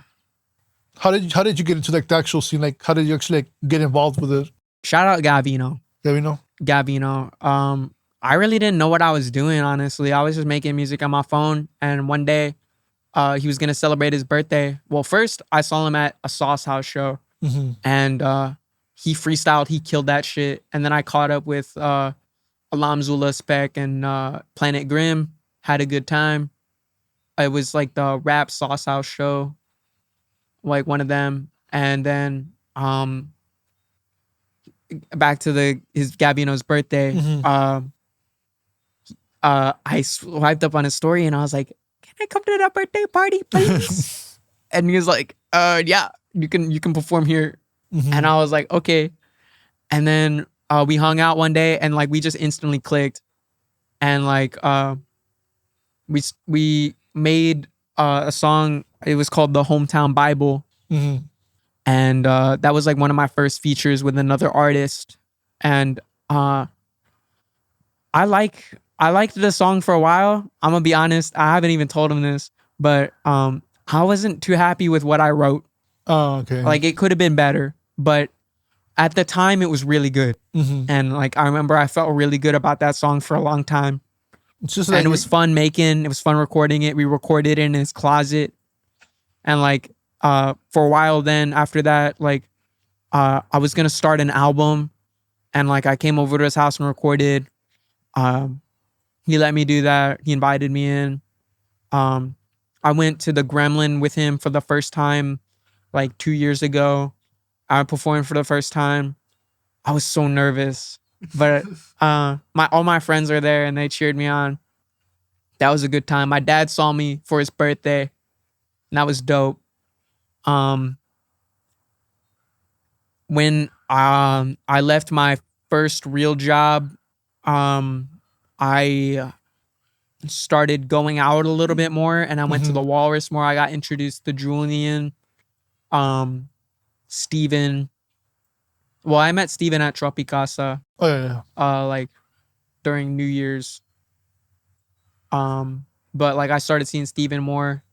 did you get into like the actual scene? Like, how did you actually like get involved with it? Shout out Gavino. Yeah, we know. Gavino. I really didn't know what I was doing, honestly. I was just making music on my phone. And one day, he was going to celebrate his birthday. Well, first, I saw him at a Sauce House show. Mm-hmm. And he freestyled. He killed that shit. And then I caught up with Alam Zula Spec and Planet Grim. Had a good time. It was like the rap Sauce House show. Like one of them. And then back to his Gabino's birthday. Mm-hmm. I swiped up on his story and I was like, "Can I come to that birthday party, please?" And he was like, "Yeah, you can perform here." Mm-hmm. And I was like, "Okay." And then we hung out one day and like we just instantly clicked, and like we made a song. It was called "The Hometown Bible." Mm-hmm. And that was like one of my first features with another artist. And I liked the song for a while. I'm gonna be honest, I haven't even told him this, but I wasn't too happy with what I wrote. Oh, okay. Like it could have been better, but at the time it was really good. Mm-hmm. And like I remember I felt really good about that song for a long time. It's just like And it was fun making, it was fun recording it. We recorded it in his closet. And like for a while then after that, like I was gonna start an album, and like I came over to his house and recorded. He let me do that. He invited me in. I went to the Gremlin with him for the first time like 2 years ago. I performed for the first time. I was so nervous, but all my friends are there and they cheered me on. That was a good time. My dad saw me for his birthday, and that was dope. When I left my first real job, I started going out a little bit more, and I went to the Walrus more. I got introduced to Julian, Steven. Well, I met Steven at Tropicasa, Oh yeah. like during New Year's. But like I started seeing Steven more,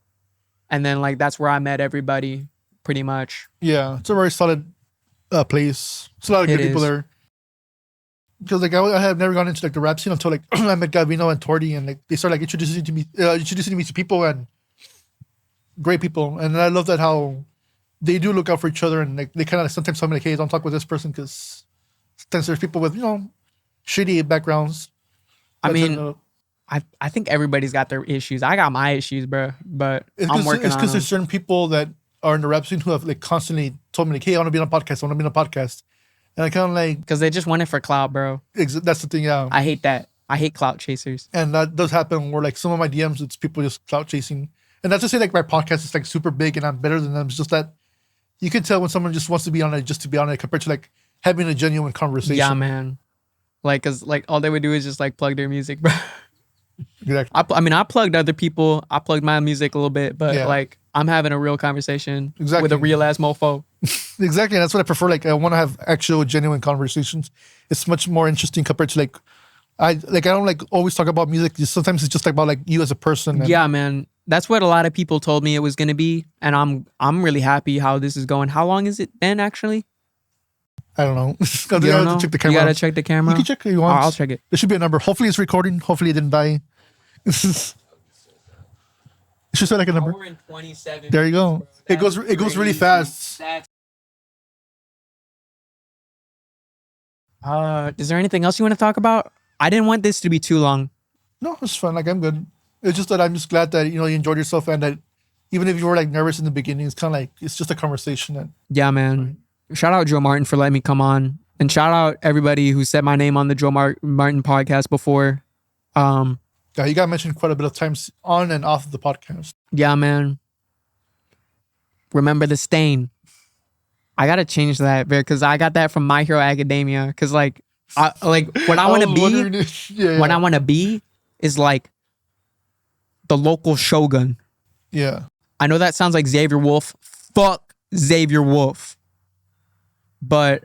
and then like that's where I met everybody pretty much. Yeah, it's a very solid place. It's a lot of good It people is. there. Because like I have never gone into like the rap scene until like I met Gavino and Tordy, and like they started like introducing me to people, and great people. And I love that how they do look out for each other, and like they kind of sometimes tell me like, "Hey, don't talk with this person," because sometimes there's people with shitty backgrounds. I But, mean, I think everybody's got their issues. I got my issues, bro, but I'm working it's on because them. there's certain people that are in the rap scene who have like constantly told me like, "Hey, I want to be on a podcast. I want to be on a podcast," and I kind of like Because they just want it for clout, bro. that's the thing, yeah. I hate that. I hate clout chasers. And that does happen where like some of my DMs, it's people just clout chasing. And not to say like my podcast is like super big and I'm better than them. It's just that you can tell when someone just wants to be on it just to be on it compared to like having a genuine conversation. Yeah, man. Like, cause like all they would do is just like plug their music, bro. Exactly. I mean, I plugged other people. I plugged my music a little bit, but Yeah. like I'm having a real conversation Exactly. with a real ass mofo. Exactly. And that's what I prefer. Like I want to have actual genuine conversations. It's much more interesting compared to like I don't like always talk about music. Sometimes it's just like about like you as a person. And Yeah, man. That's what a lot of people told me it was gonna be, and I'm really happy how this is going. How long has it been actually? I don't know. You I don't have know? to check the camera. You gotta check the camera. You can check if you want. I'll check it. There should be a number. Hopefully it's recording. Hopefully it didn't die. It should say like a number. Hour and 27 There you go. minutes, It bro. goes That's really crazy. fast. Is there anything else you want to talk about? I didn't want this to be too long. No, it's fun. Like I'm good. It's just that I'm just glad that you enjoyed yourself, and that even if you were like nervous in the beginning, it's kind of like it's just a conversation. And Yeah, man. Shout out Joe Martin for letting me come on, and shout out everybody who said my name on the Joe Martin podcast before. yeah, you got mentioned quite a bit of times on and off of the podcast. Yeah, man. Remember the stain. I gotta change that because I got that from My Hero Academia. Because like what I want to was be, wondering if- yeah, what yeah. I want to be is like the local shogun. Yeah. I know that sounds like Xavier Wolf. Fuck Xavier Wolf. But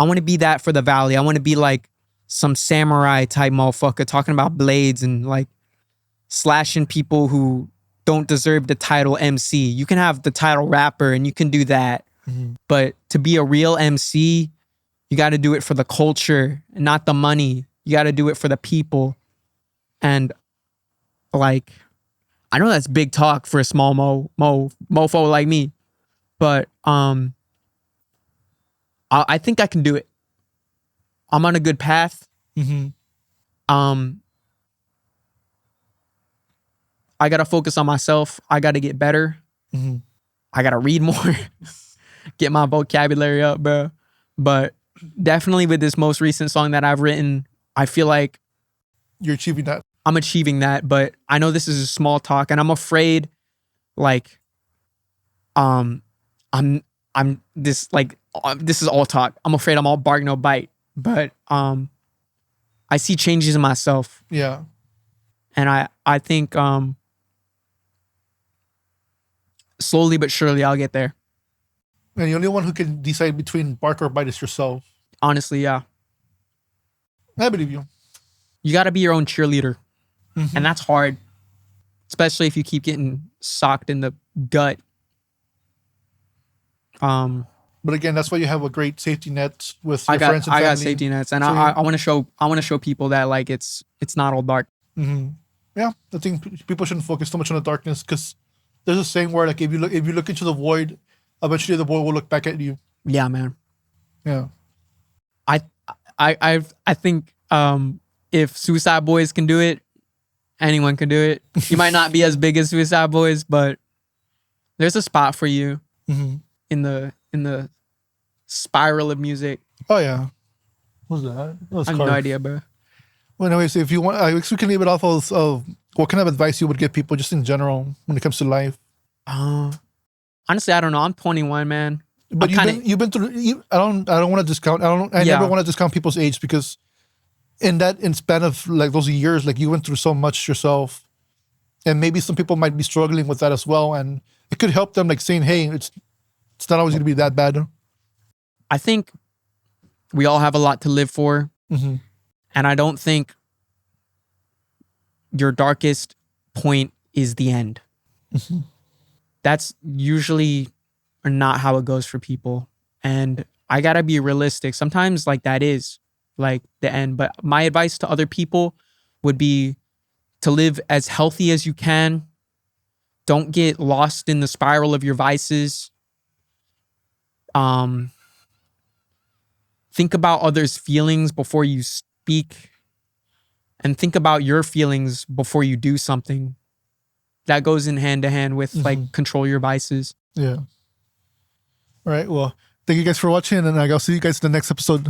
I want to be that for the Valley. I want to be like some samurai type motherfucker talking about blades and like slashing people who don't deserve the title MC. You can have the title rapper and you can do that. But to be a real MC, you got to do it for the culture, not the money. You got to do it for the people. And like, I know that's big talk for a small mofo like me, but I think I can do it. I'm on a good path. I gotta focus on myself. I gotta get better. I gotta read more, get my vocabulary up, bro. But definitely with this most recent song that I've written, I feel like You're achieving that. I'm achieving that. But I know this is a small talk, and I'm afraid, like, I'm this like this is all talk. I'm afraid I'm all bark no bite. But I see changes in myself, Yeah. and I think slowly but surely I'll get there. And the only one who can decide between bark or bite is yourself. Honestly, yeah. I believe you. You got to be your own cheerleader. And that's hard, especially if you keep getting socked in the gut. But again, that's why you have a great safety net with your friends and I family. got safety nets, and So I want to show people that like it's not all dark. Yeah, I think people shouldn't focus too much on the darkness, because there's a saying where like if you look into the void, eventually the void will look back at you. Yeah, man. Yeah. I think if Suicide Boys can do it, anyone can do it. You might not be as big as Suicide Boys, but there's a spot for you in the spiral of music. Oh yeah. What's that? That was I have no Carl. idea, bro. Well, anyways, if you want, I guess we can leave it off of what kind of advice you would give people just in general when it comes to life. Honestly, I don't know. I'm 21, man. But you've been through. I don't want to discount. I never want to discount people's age, because in span of like those years, like you went through so much yourself, and maybe some people might be struggling with that as well, and it could help them, like saying, "Hey, it's not always going to be that bad." I think we all have a lot to live for, and I don't think your darkest point is the end. That's usually not how it goes for people. And I gotta be realistic. Sometimes like that is like the end. But my advice to other people would be to live as healthy as you can. Don't get lost in the spiral of your vices. Think about others' feelings before you speak. And think about your feelings before you do something. That goes in hand to hand with like control your vices. Yeah. All right. Well, thank you guys for watching, and I'll see you guys in the next episode.